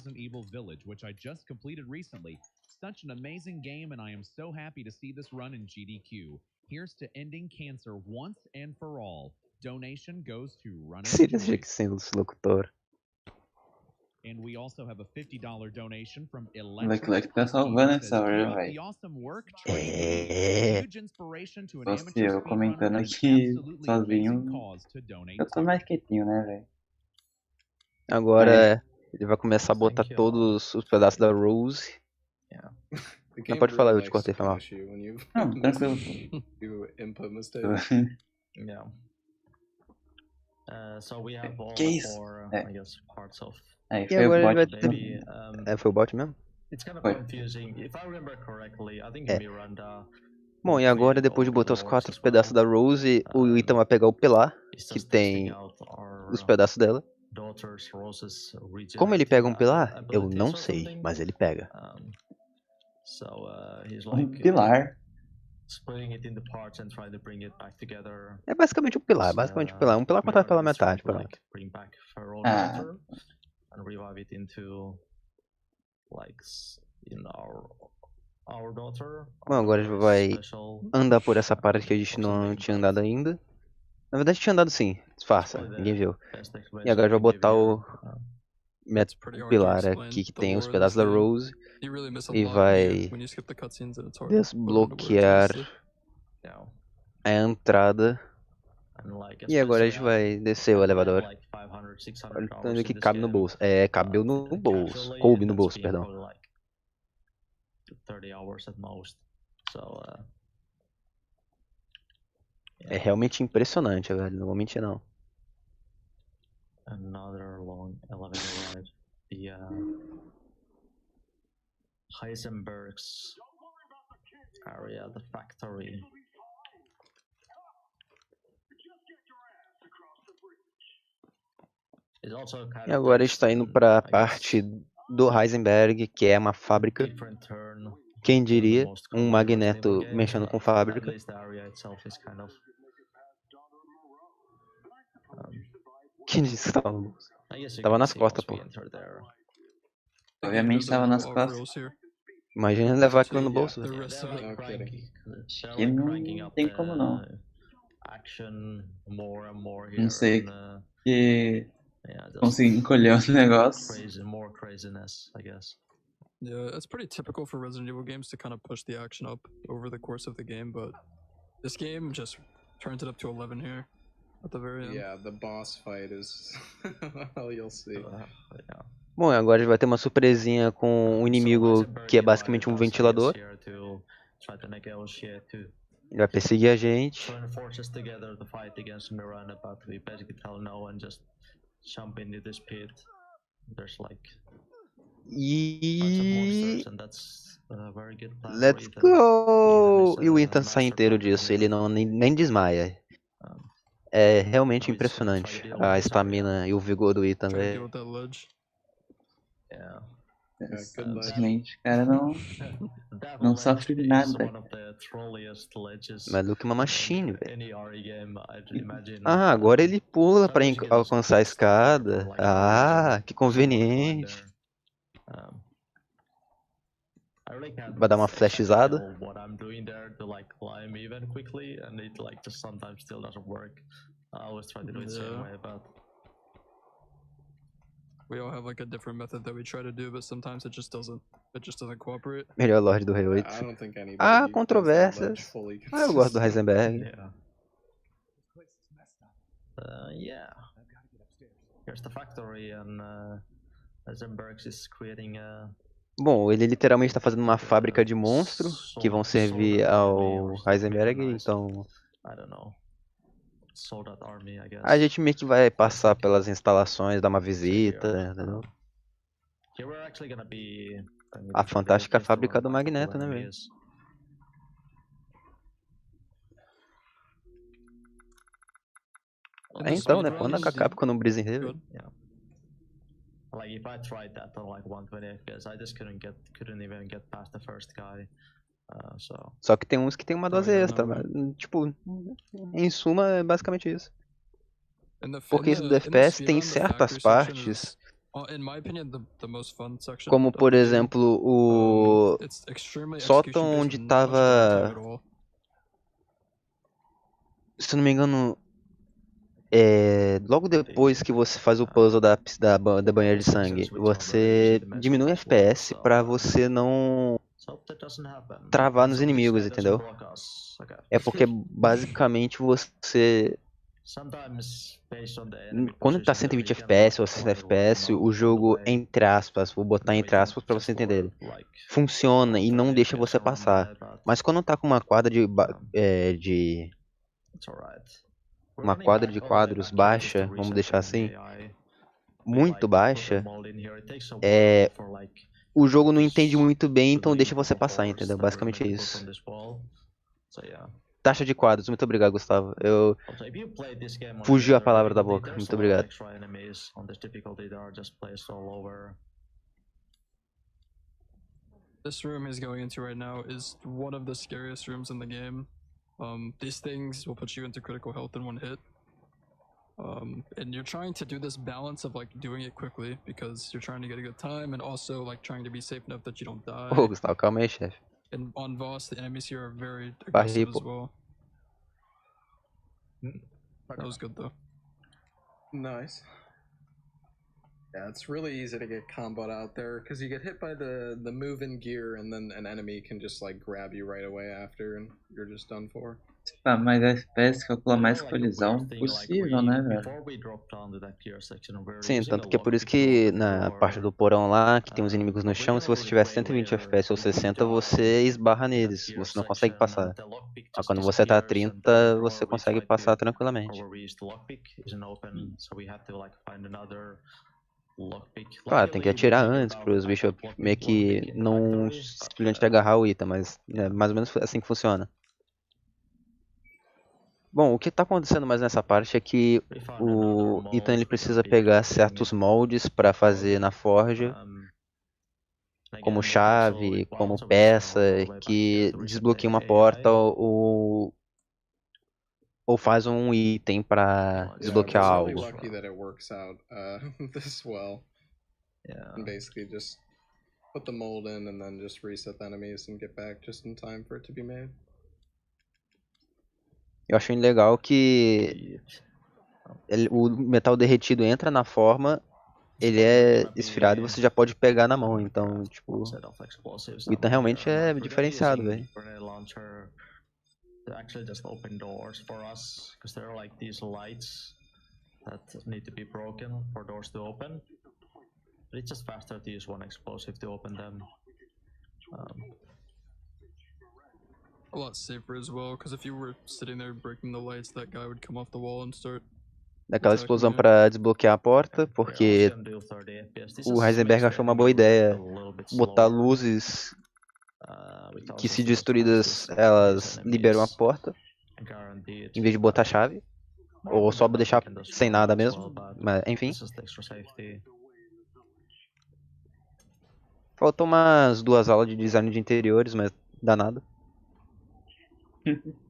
Such an amazing game, and I am so happy to see this run in GDQ. Here's to ending cancer once and for all. Donation goes to Run Sirius sendo locutor. And we also have a $50 donation from Glitchless tá salvando essa hora, velho. Só eu comentando aqui sozinho. Eu tô mais quietinho, né, velho? Agora ele vai começar a botar todos os pedaços da Rose. Não pode falar, eu te cortei, foi mal. Não, tranquilo. Que isso? Aí E foi o agora bot. ele vai ter... foi o bot mesmo? Bom, e agora depois de botar os 4 pedaços da Rose, o Ethan vai pegar o pilar, que tem os pedaços dela. Como ele pega um pilar? Eu não sei, mas ele pega. Um pilar. É basicamente um pilar, Um pilar cortado pela metade, pronto. Bom, agora a gente vai andar por essa parte que a gente não tinha andado ainda. Na verdade tinha andado sim, disfarça, ninguém viu. E agora a gente vai botar o pilar aqui que tem os pedaços da Rose. E vai desbloquear a entrada. E agora a gente vai descer o elevador. Olha o tanto que cabe no bolso. Cabeu no bolso. Coube no bolso, perdão. É realmente impressionante, velho. Não vou mentir, não. Heisenberg's area, the factory. E agora está indo para a parte do Heisenberg, que é uma fábrica. Quem diria, um magneto mexendo com fábrica. Quem disse que estava no bolso? Estava nas costas, pô. Obviamente estava nas costas. Imagina levar aquilo no bolso. Que não tem como não. Não sei que consegui encolher o negócio. Yeah, it's pretty typical for Resident Evil games to kind of push the action up over the course of the game, but this game just turns it up to 11 here at the very end. Yeah, the boss fight is... well, you'll see. Bom, agora a gente vai ter uma surpresinha com um inimigo que é basicamente um ventilador. Ele vai perseguir a gente. E... let's go! E o Ethan sai inteiro disso, ele não nem desmaia. É realmente impressionante a estamina e o vigor do Ethan, velho. Simplesmente, cara, não sofre nada. Mas do que uma machine, velho. Ah, agora ele pula pra alcançar a escada. Ah, que conveniente. Vai dar uma flashizada. We all have like a different method that we try to do, but sometimes it just doesn't cooperate. Melhor Lorde do Rei 8. Ah, controvérsias. Ah, eu gosto do Heisenberg. Yeah. Here's the factory and Heisenberg is creating a... Bom, ele literalmente está fazendo uma fábrica de monstros que vão servir ao Heisenberg, então a gente meio que vai passar pelas instalações, dar uma visita, entendeu? A fantástica fábrica do Magneto, né, velho? Então, né? Quando a Capcom não brisa em Heavy. Like if I tried that on like 120 FPS, I just couldn't even get past the first guy. Só que tem uns que tem uma dose extra, mas, tipo, em suma é basicamente isso. Porque isso do FPS tem certas partes, como por exemplo o sótão onde tava, se não me engano, logo depois que você faz o puzzle da banheira de sangue, você diminui o FPS pra você não travar nos inimigos, entendeu? É porque basicamente você, quando tá 120 FPS ou 60 FPS, o jogo, entre aspas, vou botar entre aspas pra você entender, funciona e não deixa você passar. Mas quando tá com uma quadra uma quadra de quadros baixa, vamos deixar assim, muito baixa, o jogo não entende muito bem, então deixa você passar, entendeu? Basicamente é isso. Taxa de quadros, muito obrigado, Gustavo. Eu fugiu a palavra da boca, muito obrigado. This room he's going into right now is one of the scariest rooms in the game. These things will put you into critical health in one hit. And you're trying to do this balance of like doing it quickly because you're trying to get a good time and also like trying to be safe enough that you don't die. Ô, Gustavo, calma aí, chefe. And on Voss, the enemies here are very aggressive as well. That was good though. Nice. Yeah, it's really easy to get comboed out there because you get hit by the move-in gear and then an enemy can just like grab you right away after and you're just done for. Mas FPS calcula mais colisão possível, né, velho? Sim, tanto que é por isso que na parte do porão lá, que tem os inimigos no chão, se você tiver 120 FPS ou 60, você esbarra neles, você não consegue passar. Mas quando você tá a 30, você consegue passar tranquilamente. Claro, tem que atirar antes para os bichos meio que não simplesmente agarrar o item, mas é mais ou menos assim que funciona. Bom, o que está acontecendo mais nessa parte é que o Ethan ele precisa pegar certos moldes para fazer na forja, como chave, como peça, que desbloqueia uma porta ou faz um item para desbloquear algo. And basically just put the mold in and then just reset the enemies and get back just in time for it to be made. Eu achei legal que o metal derretido entra na forma, ele é esfriado e você já pode pegar na mão, então, tipo, o Ethan realmente é diferenciado, velho. Actually just open doors for us because there are like these lights that need to be broken for doors to open. But it's just faster to use one explosive to open them. A lot safer as well, because if you were sitting there breaking the lights, that guy would come off the wall and start. Daquela explosão para desbloquear a porta, porque o Heisenberg achou uma boa ideia botar luzes que, se destruídas, elas liberam a porta, em vez de botar a chave, ou só deixar sem nada mesmo, mas enfim. Faltou umas 2 aulas de design de interiores, mas dá nada.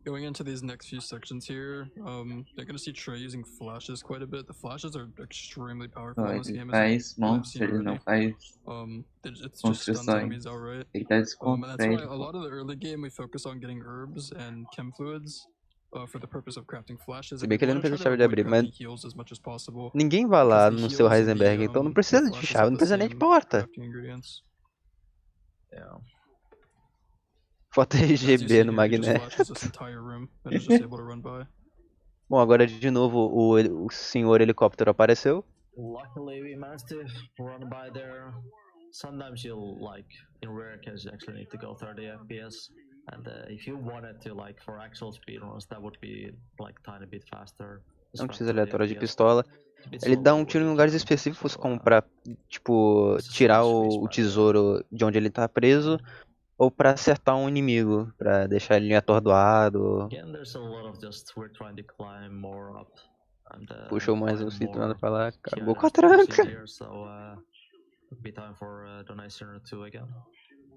Going into these next few sections here, you're gonna see Trey using flashes quite a bit. The flashes are extremely powerful in this game. Faz monstro, ele não faz it's just stuns enemies outright. Ele dá desconto And pra that's why ele. a lot of the early game we focus on getting herbs and chem fluids for the purpose of crafting flashes. Se bem que ele não precisa de chave de abrir, mas ninguém vai lá no seu Heisenberg, então não precisa de chave, não precisa nem de porta. Falta RGB no Magneto. Bom, agora de novo o senhor helicóptero apareceu. sometimes you'll like in rare cases you actually need to go 30 FPS, and if you wanted to like for actual speedruns that would be like tiny bit faster. Não precisa aleatória de pistola. Ele dá um tiro em lugares específicos, como pra, tipo, tirar o tesouro de onde ele tá preso, ou pra acertar um inimigo, pra deixar ele atordoado. Puxou mais um cinturão pra lá, acabou com a tranca.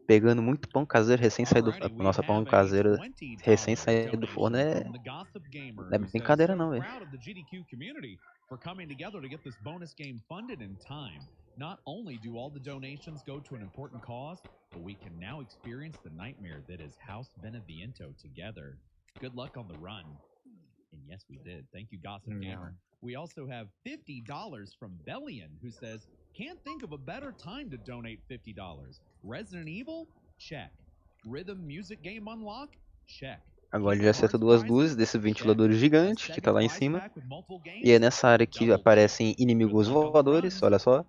Pegando muito pão caseiro recém-saído do... Nossa, pão caseiro recém-saído do forno não é brincadeira não, velho. Not only do all the donations go to an important cause, but we can now experience the nightmare that is House Beneviento together. Good luck on the run. And yes, we did. Thank you, Gossip Gamer. We also have $50 from Bellion, who says, can't think of a better time to donate $50. Resident Evil? Check. Rhythm Music Game Unlock? Check. Agora ele acerta duas luzes desse ventilador gigante que tá lá em cima. E é nessa área que aparecem inimigos voadores, olha só.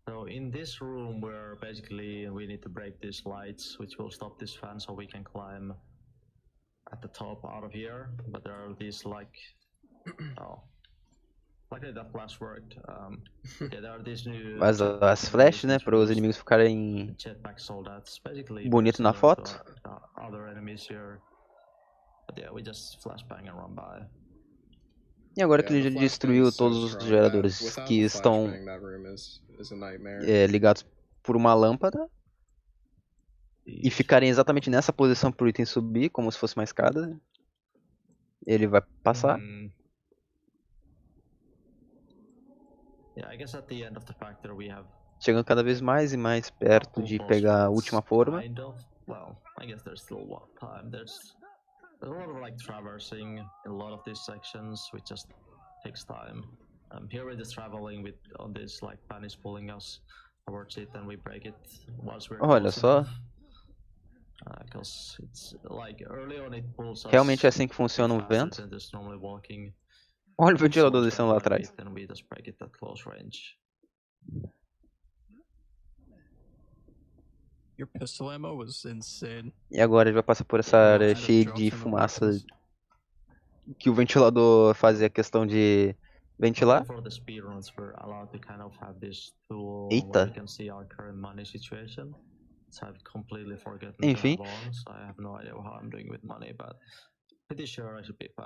So in this room where basically we need to break these lights, which will stop this fan so we can climb at the top out of here. But there are these like, oh, like that flash worked. Yeah, there are these new. Mas as flashes, né, para os inimigos ficarem bonito na foto. Other enemies here. But yeah, we just flashbang and run by. E agora que ele já destruiu todos os geradores que estão ligados por uma lâmpada e ficarem exatamente nessa posição para o item subir, como se fosse uma escada, ele vai passar. Chegando cada vez mais e mais perto de pegar a última forma. There's a lot of like traversing in a lot of these sections, which just takes time. Here we're just traveling with on this like pan is pulling us towards it, and we break it once we're. Olha só. Because it's like early on it pulls us. Realmente é assim que funciona o vento. Olha o ventilador descendo lá atrás. Then we just break it at close range. Your pistol ammo was insane. E agora ele vai passar por essa área cheia de fumaça que o ventilador fazia questão de ventilar. Eita. Enfim.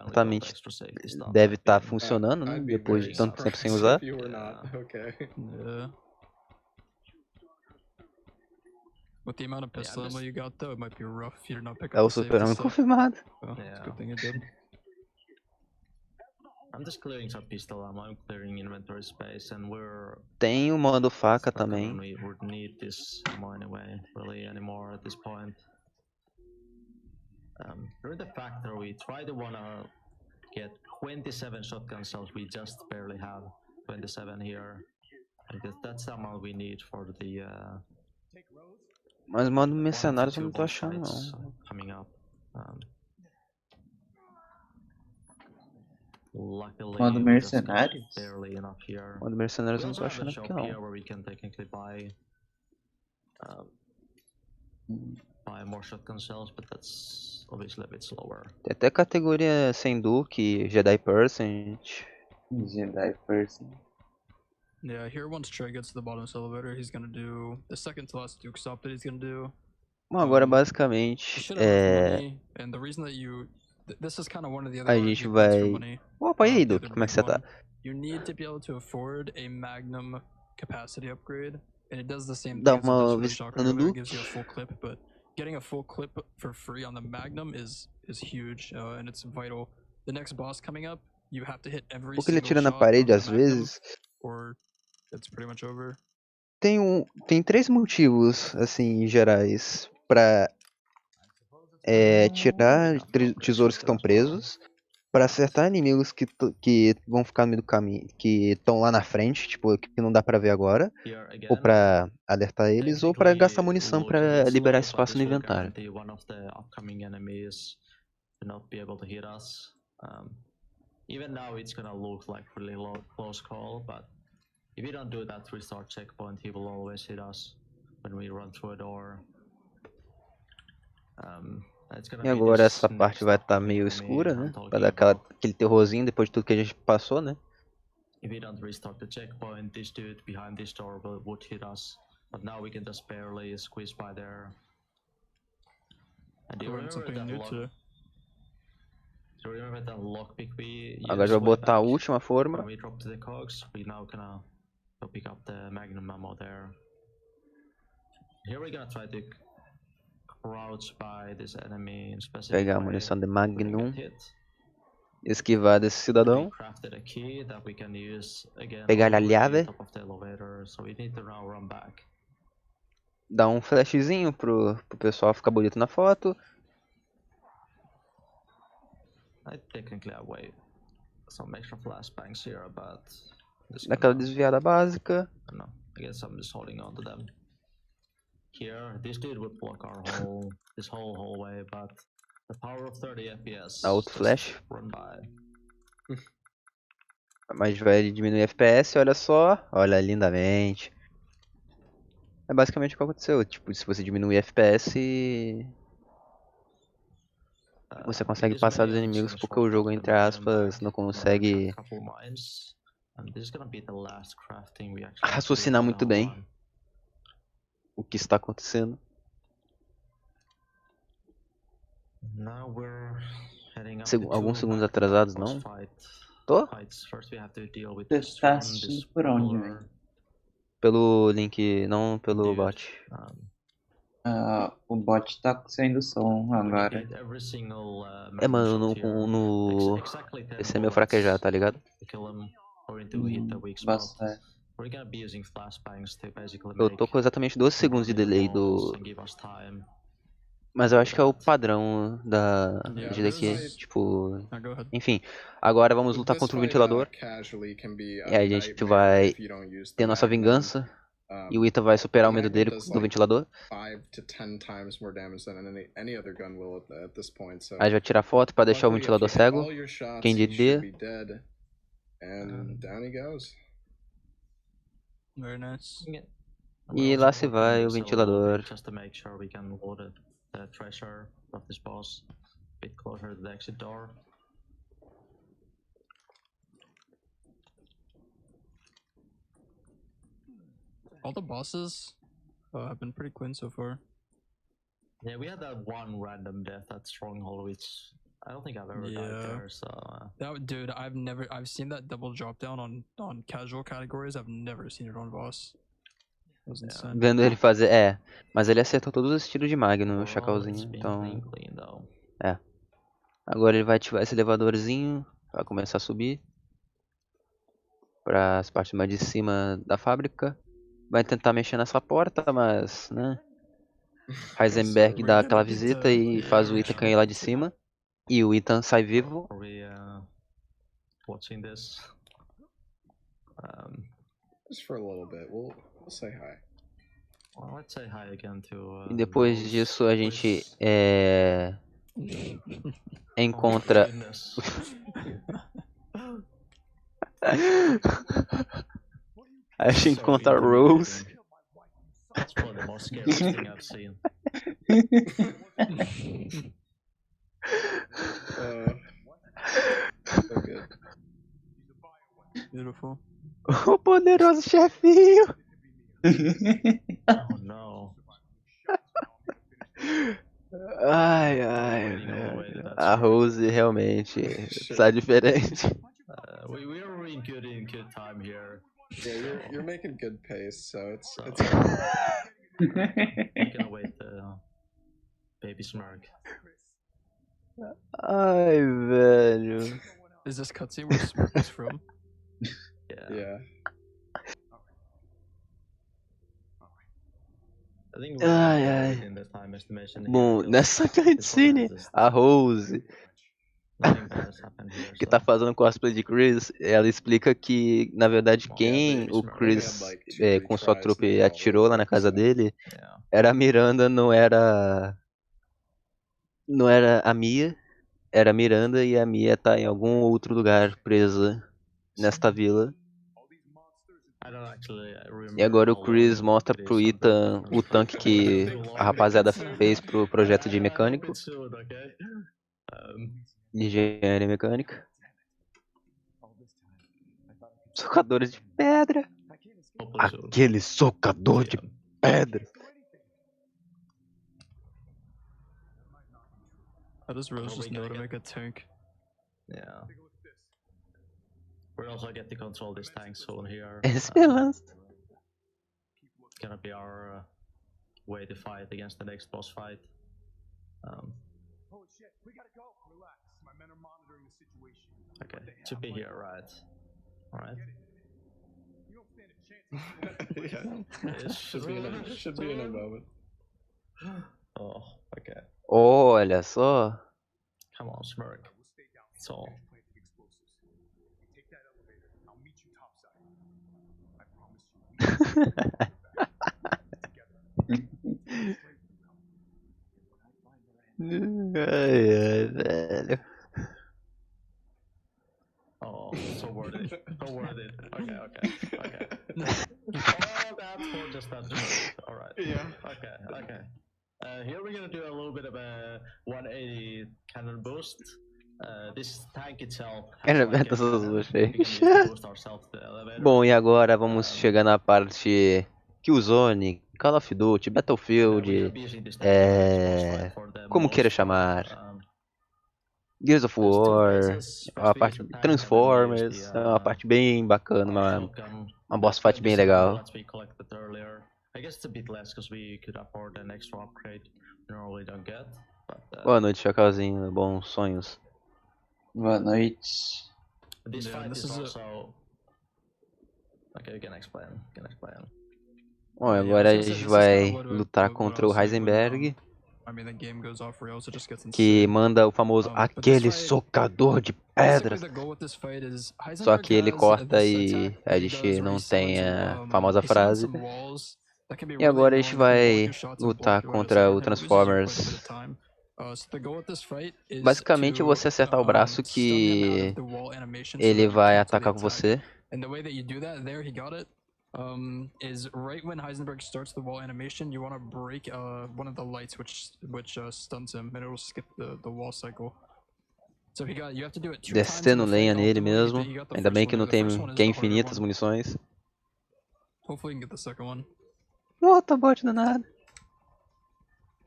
Exatamente. Deve estar funcionando, né? Depois de tanto tempo sem usar. With the amount of pistol ammo you got, though, it might be rough if you're not picking É up o super-homem confirmado. Well, it's a good thing you did. I'm just clearing some pistol ammo, I'm clearing inventory space, and we're... Tem o modo faca também. We would need this ammo anyway, really anymore at this point. During the factory, we try to wanna get 27 shotgun cells, we just barely have 27 here. Because that's the amount we need for the... Mas modo mercenários eu não tô achando não. Modo mercenários? Modo mercenários eu não tô achando aqui não. Tem até categoria sem Duke, Jedi Person. Jedi Person. Yeah, here once Trey gets to the bottom of this elevator, he's gonna do the second to last Duke stop that he's gonna do. Bom, agora basicamente and the reason that you this is kind of one of the a other gente vai... Opa, e aí, Duke, como é que você tá? You need to be able to afford a Magnum capacity upgrade, and it does the same Dá thing as uma it does for the visita shotgun. no It Duke. gives you a full clip, but getting a full clip for free on the Magnum is huge, and it's vital. The next boss coming up, you have to hit every Porque ele single atira na shot parede of às the Magnum, vezes. or it's pretty much over. Tem três motivos, assim, gerais pra tirar tesouros que estão presos, pra acertar inimigos que vão ficar no meio do caminho, que estão lá na frente, tipo, que não dá pra ver agora, ou pra alertar eles, ou pra gastar munição pra liberar espaço no inventário. Even now it's gonna look like really close call, but If we don't do that restart checkpoint, he will always hit us when we run through a door. E agora essa parte vai estar meio escura, né? Pra dar aquele terrorzinho depois de tudo que a gente passou, né? If we don't restart the checkpoint, this dude behind this door would hit us. But now we can just barely squeeze by there. And do you remember that lockpick we used? Agora já vou botar a última forma. When we dropped the cogs, we now gonna go pick up the magnum ammo there. Here we're gonna try to crouch by this enemy in specific Pegar a way. munição de magnum. Esquivar desse cidadão. Pegar a llave. Dar um flashzinho pro pessoal ficar bonito na foto. Daquela desviada básica. Here, this dude would block our this whole hallway, but the power of 30 FPS. Dá outro flash. Run by. Mas vai diminuir FPS, olha só. Olha lindamente. É basicamente o que aconteceu. Tipo, se você diminuir FPS, você consegue passar dos inimigos porque o jogo, entre aspas, não consegue raciocinar muito bem o que está acontecendo. Alguns segundos atrasados, não? Tô? Você está assistindo por onde, velho? Pelo link, não pelo bot. O bot tá saindo som agora. É, mano, no... Esse é meu fraquejar, tá ligado? Bastante. Eu tô com exatamente 12 segundos de delay do... Mas eu acho que é o padrão da AGDQ, tipo... Enfim, agora vamos lutar contra o ventilador. E aí a gente vai ter nossa vingança. E o Ita vai superar o medo dele do ventilador. Aí a gente vai tirar foto pra deixar o ventilador cego. Quem diria? Very nice. E lá se vai o ventilador. All the bosses have been pretty clean so far. Yeah, we had that one random death at Stronghold, which I don't think I've ever died there. So dude, I've seen that double drop down on casual categories. I've never seen it on boss. Vendo ele fazer, mas ele acertou todos os estilos de Magnum, o Chacalzinho, então... Agora ele vai ativar esse elevadorzinho, vai começar a subir para as partes mais de cima da fábrica. Vai tentar mexer nessa porta, mas, né? Heisenberg dá aquela visita e faz o Ethan cair lá de cima. E o Ethan sai vivo. Just for a little bit, we'll say hi. Well, let's say hi again to, E depois disso a gente encontra a gente encontra a Rose. That's probably the most scary thing I've seen. So good. Beautiful. O poderoso chefinho. Oh no. Ai, a Rose realmente está diferente. We are in good time here. Yeah, you're making good pace, so it's I'm gonna wait the baby smirk. Ai, velho. Is this cutscene where Smirk is from? Yeah. Bom, nessa cutscene, a Rose, que tá fazendo cosplay de Chris, ela explica que, na verdade, quem o Chris, com sua trupe, atirou lá na casa dele, era a Miranda, não era a Mia, era a Miranda, e a Mia tá em algum outro lugar presa nesta vila. E agora o Chris mostra pro Ethan o tanque que a rapaziada fez pro projeto de mecânico. De engenharia mecânica. Socadores de pedra. Aquele socador de pedra. I just Rose just know to make a tank. Yeah. We're also get to control this tank soon here. Esperança. It's gonna be our way to fight against the next boss fight. Holy shit, we gotta go. Relax. My men are monitoring the situation. Okay, to be here, right? Alright. You don't stand a chance. Should be in a moment. Oh, okay. Olha só. Come on, Smirk. So. Take that elevator. I'll meet you topside. I promise you. Ai, ai, velho. Oh, so worth it. So worth it. Okay. All that for just that. Alright. Yeah. Okay. Here we're gonna do a little bit of a 180 cannon boost. This tank itself has like a cannon. We can use to boost ourselves to the elevator. Bom, e agora vamos chegar na parte Killzone, Call of Duty, Battlefield, como queira chamar. Gears of War, a parte Transformers, é uma parte bem bacana, uma boss fight bem legal. I guess it's a bit less because we could afford an extra upgrade we normally don't get. Boa noite, Chacalzinho, bons sonhos. Boa noite. This fight is also... Okay, you can explain. Bom, agora a gente vai lutar contra o Heisenberg, que manda o famoso aquele socador de pedras. Só que ele corta e a gente não tem a famosa frase. E agora a gente vai lutar contra o Transformers. Basicamente você acertar o braço que ele vai atacar com você. Is right when Heisenberg starts the wall animation, you want to break one of the lights, which stuns him, and it will skip the wall cycle. So you have to do it 2 times. Descendo lenha nele mesmo. Ainda bem que não tem que é infinitas munições. Hopefully you can get the second one. Volta, bot do nada.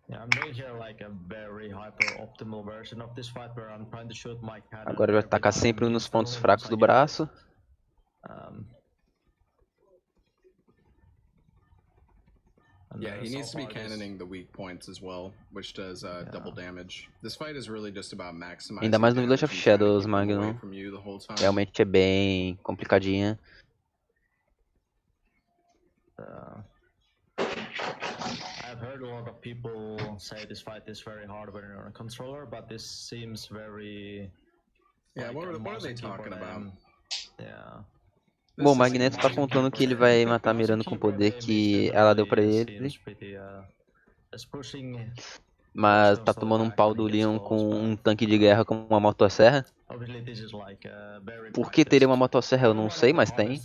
Yeah, I'm doing here like a very hyper optimal version of this fight where I'm trying to shoot my cannon. Agora vai atacar sempre nos pontos fracos do braço. Yeah, he needs to be cannoning the weak points as well, which does double damage. This fight is really just about maximizing. Ainda mais no Village of Shadows, Magnum. Realmente é bem complicadinha. I've heard a lot of people say this fight is very hard when you're on a controller, but this seems very... Yeah, what are they talking about? Yeah. Bom, o Magneto tá contando que ele vai matar mirando com o poder que ela deu pra ele. Mas tá tomando um pau do Leon com um tanque de guerra com uma motosserra. Por que teria uma motosserra eu não sei, mas tem.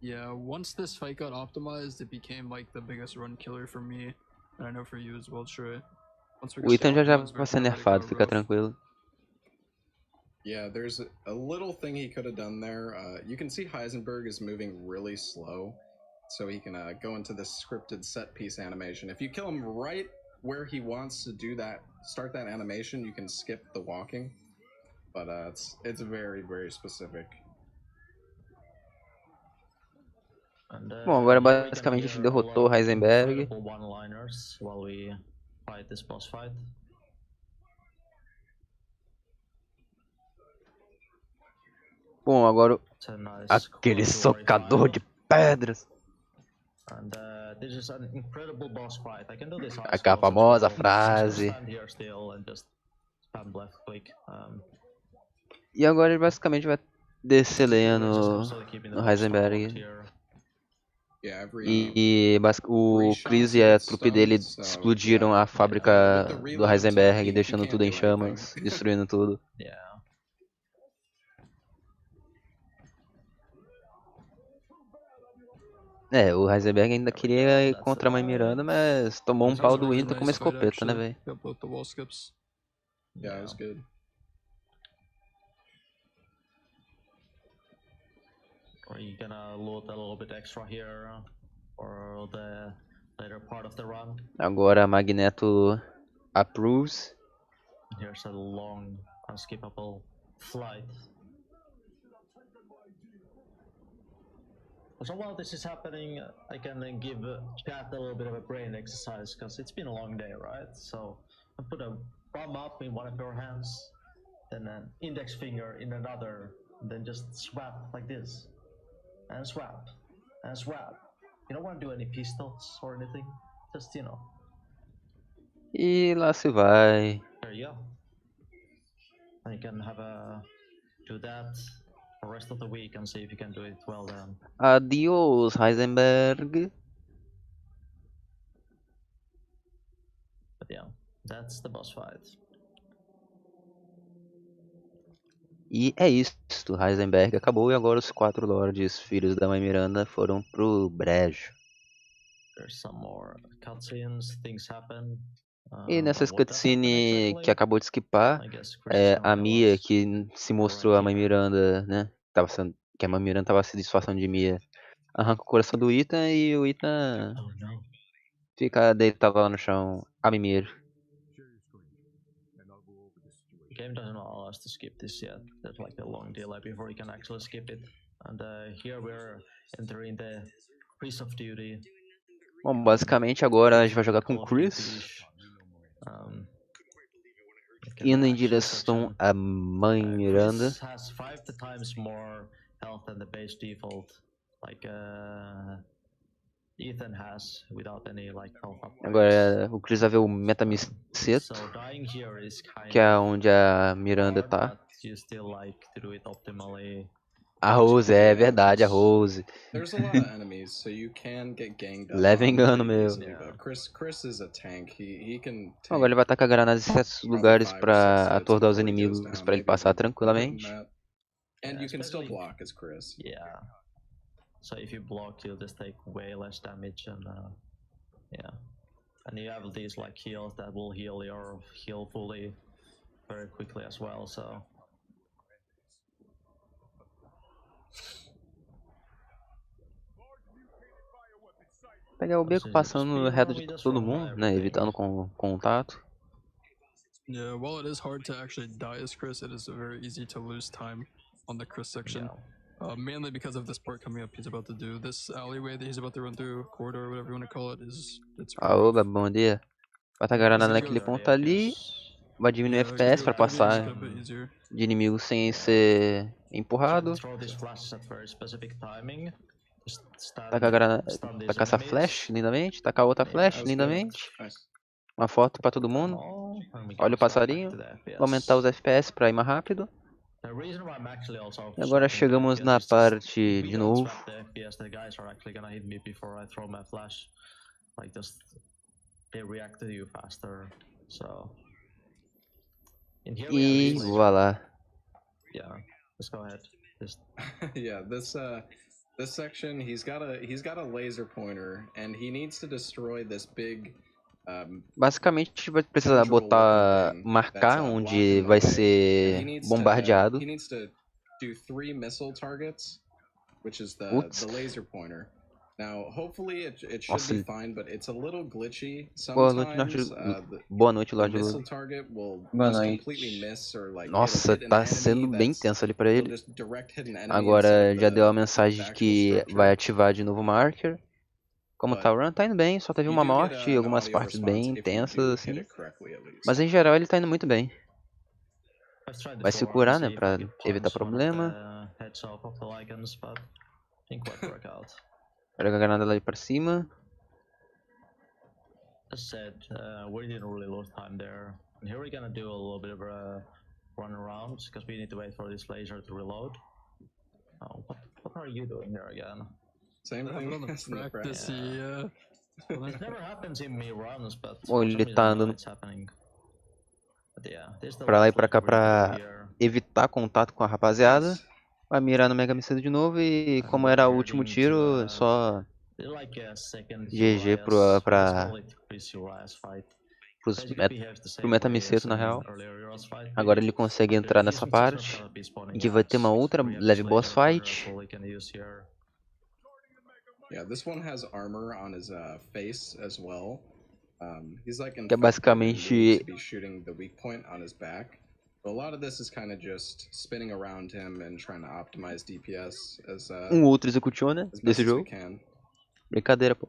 Yeah, once this fight got optimized, it became like the biggest run killer for me, and I know for you as well, Troy. O Ethan já vai ser nerfado, fica tranquilo. Yeah, there's a little thing he could have done there. You can see Heisenberg is moving really slow, so he can go into this scripted set piece animation. If you kill him right where he wants to do that, start that animation, you can skip the walking. But it's very, very specific. Bom, agora basicamente a gente derrotou o Heisenberg. Bom, agora aquele socador de pedras. Aquela famosa frase. E agora ele basicamente vai descer lenha no Heisenberg. E o Chris e a trupe dele explodiram a fábrica do Heisenberg, deixando tudo em chamas, destruindo tudo. O Heisenberg ainda queria ir contra a Mãe Miranda, mas tomou um pau do Wynton com uma escopeta, né, velho? Yeah, it was good. Are you gonna load a little bit extra here for the later part of the run? Agora Magneto approves. Here's a long, unskippable flight. So while this is happening, I can then give chat a little bit of a brain exercise because it's been a long day, right? So I put a thumb up in one of your hands, then an index finger in another, and then just swap like this. And swap, and swap. You don't want to do any pistols or anything, just, you know. E lá se vai. There you go. And you can do that for the rest of the week and see if you can do it well then. Adiós, Heisenberg. But yeah, that's the boss fight. E é isso, Heisenberg acabou e agora os 4 Lords, filhos da Mãe Miranda, foram pro brejo. E nessas cutscenes que acabou de skipar, a Mia, que se mostrou a Mãe Miranda, né, que a Mãe Miranda tava se disfarçando de Mia, arranca o coração do Ethan e o Ethan fica deitado lá no chão, a mimir. The game doesn't allow us to skip this yet. There's like a long delay before you can actually skip it. And here we're entering the Chris of Duty. Bom, basicamente agora a gente vai jogar com o Chris, indo em direção à Mãe Miranda. Chris has 5 times more health than the base default. Like Ethan has without any like health upgrades. Agora o Chris vai ver o Metamiceto, que é onde a Miranda tá. A Rose, é verdade, a Rose. Leva engano, meu. Agora ele vai tacar granadas em certos lugares pra atordar os inimigos, pra ele passar tranquilamente. And you can still block as Chris. Yeah. So if you block, you'll just take way less damage, and yeah. And you have these like heals that will heal your heal fully very quickly as well. So. Pegar o beco passando reto de todo mundo, né, evitando contato. Yeah, while it is hard to actually die as Chris, it is very easy to lose time on the Chris section. Yeah. Mainly because of this part coming up he's about to do. This alleyway that he's about to run through, corridor, whatever you want to call it, it's Oba, bom dia. Vai tacar granada naquele ponto ali, vai diminuir o FPS pra passar de inimigo sem ser empurrado. Tacar granada, tacar essa flash lindamente, tacar outra flash lindamente. Uma foto pra todo mundo. Olha o passarinho. Vou aumentar os FPS pra ir mais rápido. E agora chegamos na parte de novo. E voilà. Yeah, let's go ahead. Yeah, this section he's got a laser pointer and he needs to destroy this big. Basicamente a gente vai precisar marcar onde vai ser bombardeado. He needs to do 3 missile targets, which is the laser pointer. Now, hopefully it should be fine, but it's a little glitchy. Sometimes boa noite, Lorde. The missile target will just completely miss or like. Nossa, tá sendo bem tenso ali pra ele. Agora já deu a mensagem de que vai ativar de novo o marker. Como tá o run? Tá indo bem, só teve uma morte e algumas partes bem intensas assim. Mas em geral ele tá indo muito bem. Vai se curar, né, pra evitar problema. Pega a granada lá pra cima. As said, we didn't really lose time there. And here we're gonna do a little bit of a run around because we need to wait for this laser to reload. Oh, what are you doing here again? Same thing as in the practice. Yeah. It never happens in me runs, but Bom, for ele some reason tá now andando it's happening. But yeah, this is the pra lá e last pra light cá we do pra here. evitar contato com a rapaziada. Nice. Vai mirar no Mega Missile de novo e como era o último tiro, só Like a second GG QIS, let's pra call it QIS fight. pro Basically behaves the same way Metamiceto, as na in real. earlier Heroes fight. Agora ele consegue The entrar nessa diffusion system is parte, gonna be spawning em que vai ter uma as outra 3 episodes leve boss later, fight. so we can use here. Yeah, this one has armor on his face as well. He's like Que é infected and basicamente needs to be shooting the weak point on his back. So a lot of this is kind of just spinning around him and trying to optimize DPS as outro executione as desse best as we jogo. can. Brincadeira, pô.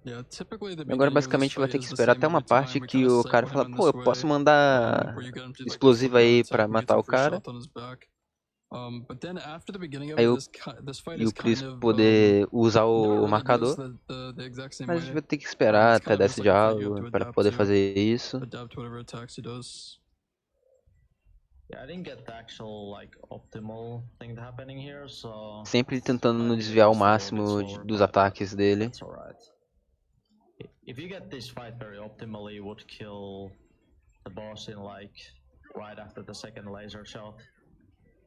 Yeah, typically the Agora beginning of this basicamente vai fight ter que is the esperar same até uma every time. parte We que kind of o cara cycle him fala, in pô, eu this posso way, mandar where you get him to like the explosivo flip down aí attack pra and gets matar a o free cara. shot on his back. But then after the beginning of Aí it, this fight e is o Chris kind of poder usar never o really marcador. goes the exact same Mas a gente way. vai ter que esperar It's até kind of dar just esse like a fight you have diálogo to para adapt poder to, fazer isso. adapt to whatever attacks he does. Yeah, I didn't get the actual like optimal thing happening here, so Sempre tentando might be desviar o just a little bit máximo slower, dos but ataques dele. that's alright. If you get this fight very optimally, you would kill the boss in like right after the second laser shot.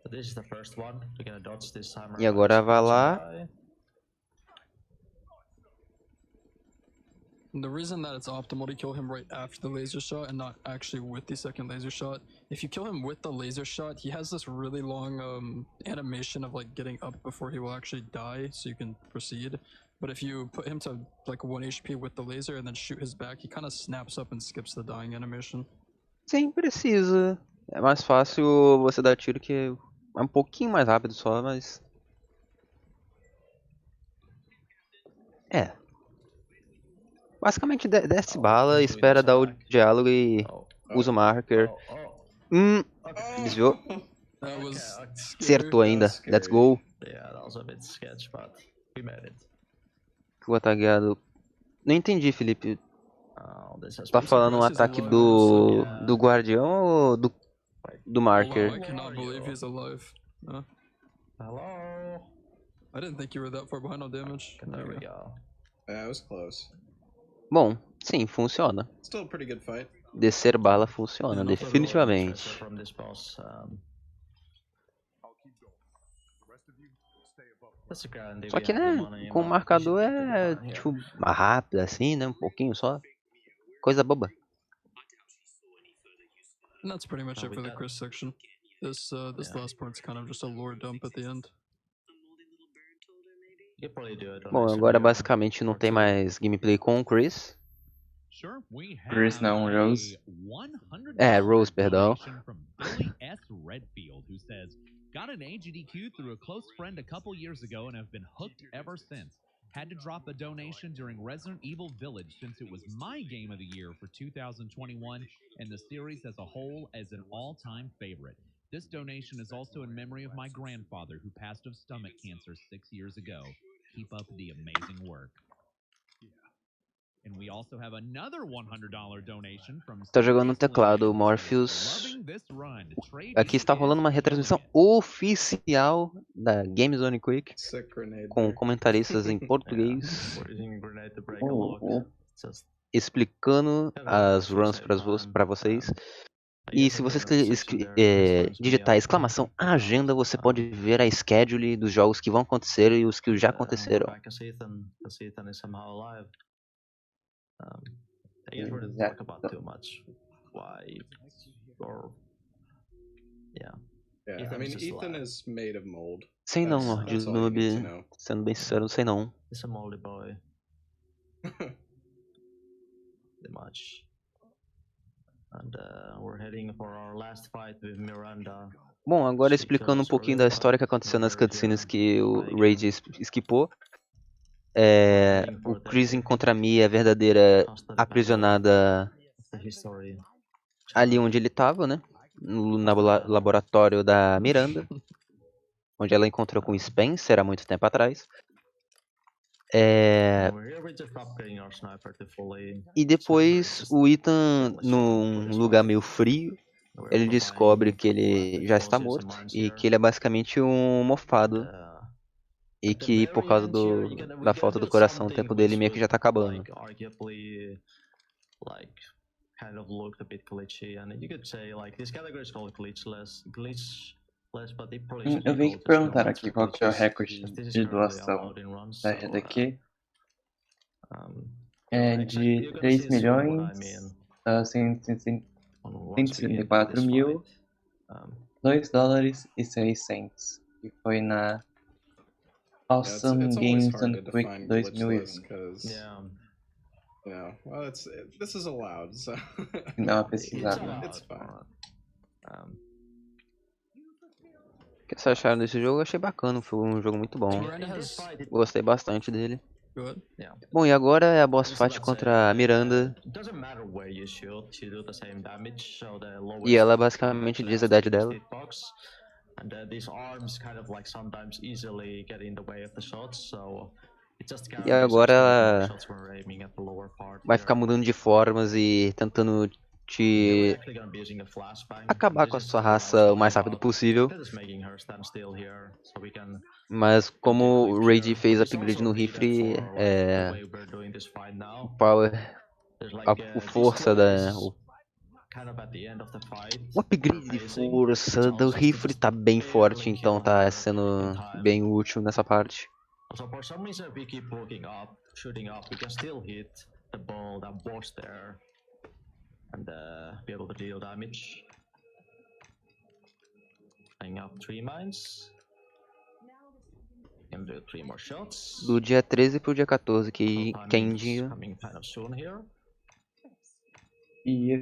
But this is the first one. We're gonna dodge this timer. E agora vai lá. And the reason that it's optimal to kill him right after the laser shot and not actually with the second laser shot, if you kill him with the laser shot, he has this really long animation of like getting up before he will actually die, so you can proceed. But if you put him to like 1 HP with the laser and then shoot his back, he kind of snaps up and skips the dying animation. Sim, precisa. É mais fácil você dar tiro que é um pouquinho mais rápido só, mas... É. Basicamente desce bala, espera dar o diálogo e usa o marker. Desviou. Acertou ainda. Let's go. O ataqueado... Não entendi, Felipe. Tá falando um ataque do guardião ou do marker? I cannot believe he's alive. Hello? I didn't think you were that far behind on damage. There we go. Yeah, it was close. Bom, sim, funciona. Still a pretty good fight. Descer bala funciona, definitivamente. From this boss, Só que, né, com o marcador é, tipo, mais rápido assim, né, um pouquinho só. Coisa boba. And that's pretty much it for the Chris section. This last part's kind of just a lore dump at the end. Bom, agora basicamente não tem mais gameplay com o Chris. Chris não, Rose. É, Rose, perdão. Got an AGDQ through a close friend a couple years ago and have been hooked ever since. Had to drop a donation during Resident Evil Village since it was my game of the year for 2021 and the series as a whole as an all-time favorite. This donation is also in memory of my grandfather who passed of stomach cancer 6 years ago. Keep up the amazing work. And we also have another $100 donation from Tá jogando no teclado, Morpheus. Aqui está rolando uma retransmissão oficial da Game Zone Quick com comentaristas em português explicando as runs para vocês. E se vocês digitar exclamação agenda, você pode ver a schedule dos jogos que vão acontecer e os que já aconteceram. I guess we didn't talk about too much why or yeah. I mean, Ethan is made of mold. Sei não, Lord Noob, sendo bem sincero, não sei não. It's a moldy boy. Pretty much. And we're heading for our last fight with Miranda. Bom, agora explicando um pouquinho da história que aconteceu nas cutscenes que o Rage esquipou. O Chris encontra a Mia verdadeira aprisionada ali onde ele estava, né? No laboratório da Miranda, onde ela encontrou com o Spencer há muito tempo atrás. E depois o Ethan, num lugar meio frio, ele descobre que ele já está morto e que ele é basicamente um mofado E que por causa da falta do coração, o tempo dele meio que já tá acabando. Kind of looked a bit glitchy, and you could say like this category is called glitchless, but they probably Eu vi que perguntaram aqui qual que é o recorde de doação da AGDQ. É de 3.164.000 $2.06, que foi na Awesome Games on Quick 2001. This is allowed, so. Dá uma pesquisada. It's fine. O que vocês acharam desse jogo? Eu achei bacana, foi um jogo muito bom. Gostei bastante dele. Bom, e agora é a boss fight contra a Miranda. E ela basicamente diz a idade dela. E agora ela vai ficar mudando de formas e tentando te acabar com a sua raça o mais rápido possível. Mas como o Raid fez upgrade no rifle, o power, a força o upgrade de força do rifle tá bem forte, então tá sendo bem útil nessa parte. So for some reason, if we keep looking up, shooting up, we can still hit the ball that was there and be able to deal damage. Laying up 3 mines. Can do 3 more shots. Do dia 13 pro dia 14, que é em dia. Coming kind of soon here. E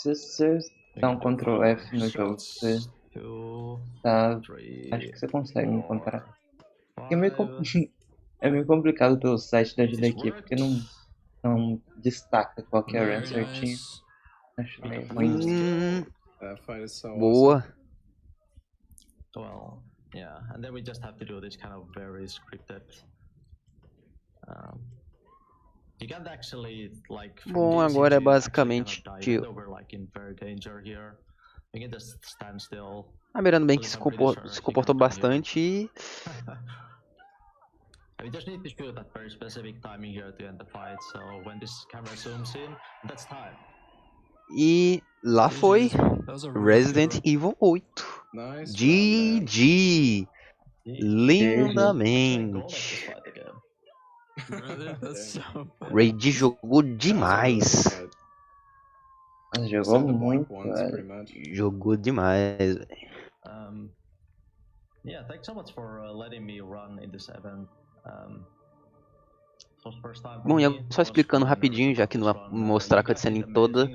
se você dá um Ctrl F no jogo, você tá, acho que você consegue encontrar. É meio complicado pelo site da AGDQ, porque não destaca qualquer run certinho. Acho meio ruim. Boa. Well, yeah, and then we just have to do this kind of very scripted. You can't actually like. Bom, agora é basicamente a Miranda bem que se comportou bastante e we just need to shoot at very specific timing here to end the fight. So when this camera zooms in, that's time. E lá foi Resident Evil 8. GG. Lindamente. Raid jogou demais. Jogou muito, Jogou demais. Yeah, thanks so much for letting me run in this event. Bom, e só explicando rapidinho, já que não vai mostrar a cutscene toda,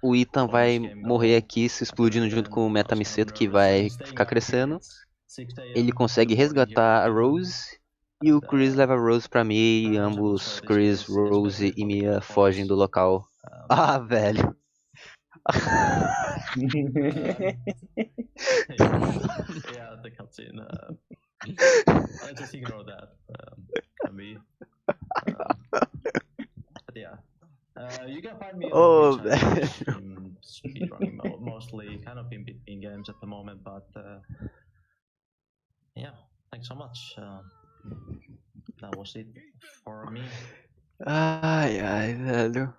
o Ethan vai morrer aqui se explodindo junto com o Metamiceto, que vai ficar crescendo. Ele consegue resgatar a Rose e o Chris leva a Rose pra Mia e ambos, Chris, Rose e Mia, fogem do local. Ah, velho! Yeah, the cutscene. I just ignore that. But yeah, you can find me on speedrunning mostly, kind of in between games at the moment. But yeah, thanks so much. That was it for me. Ai, velho.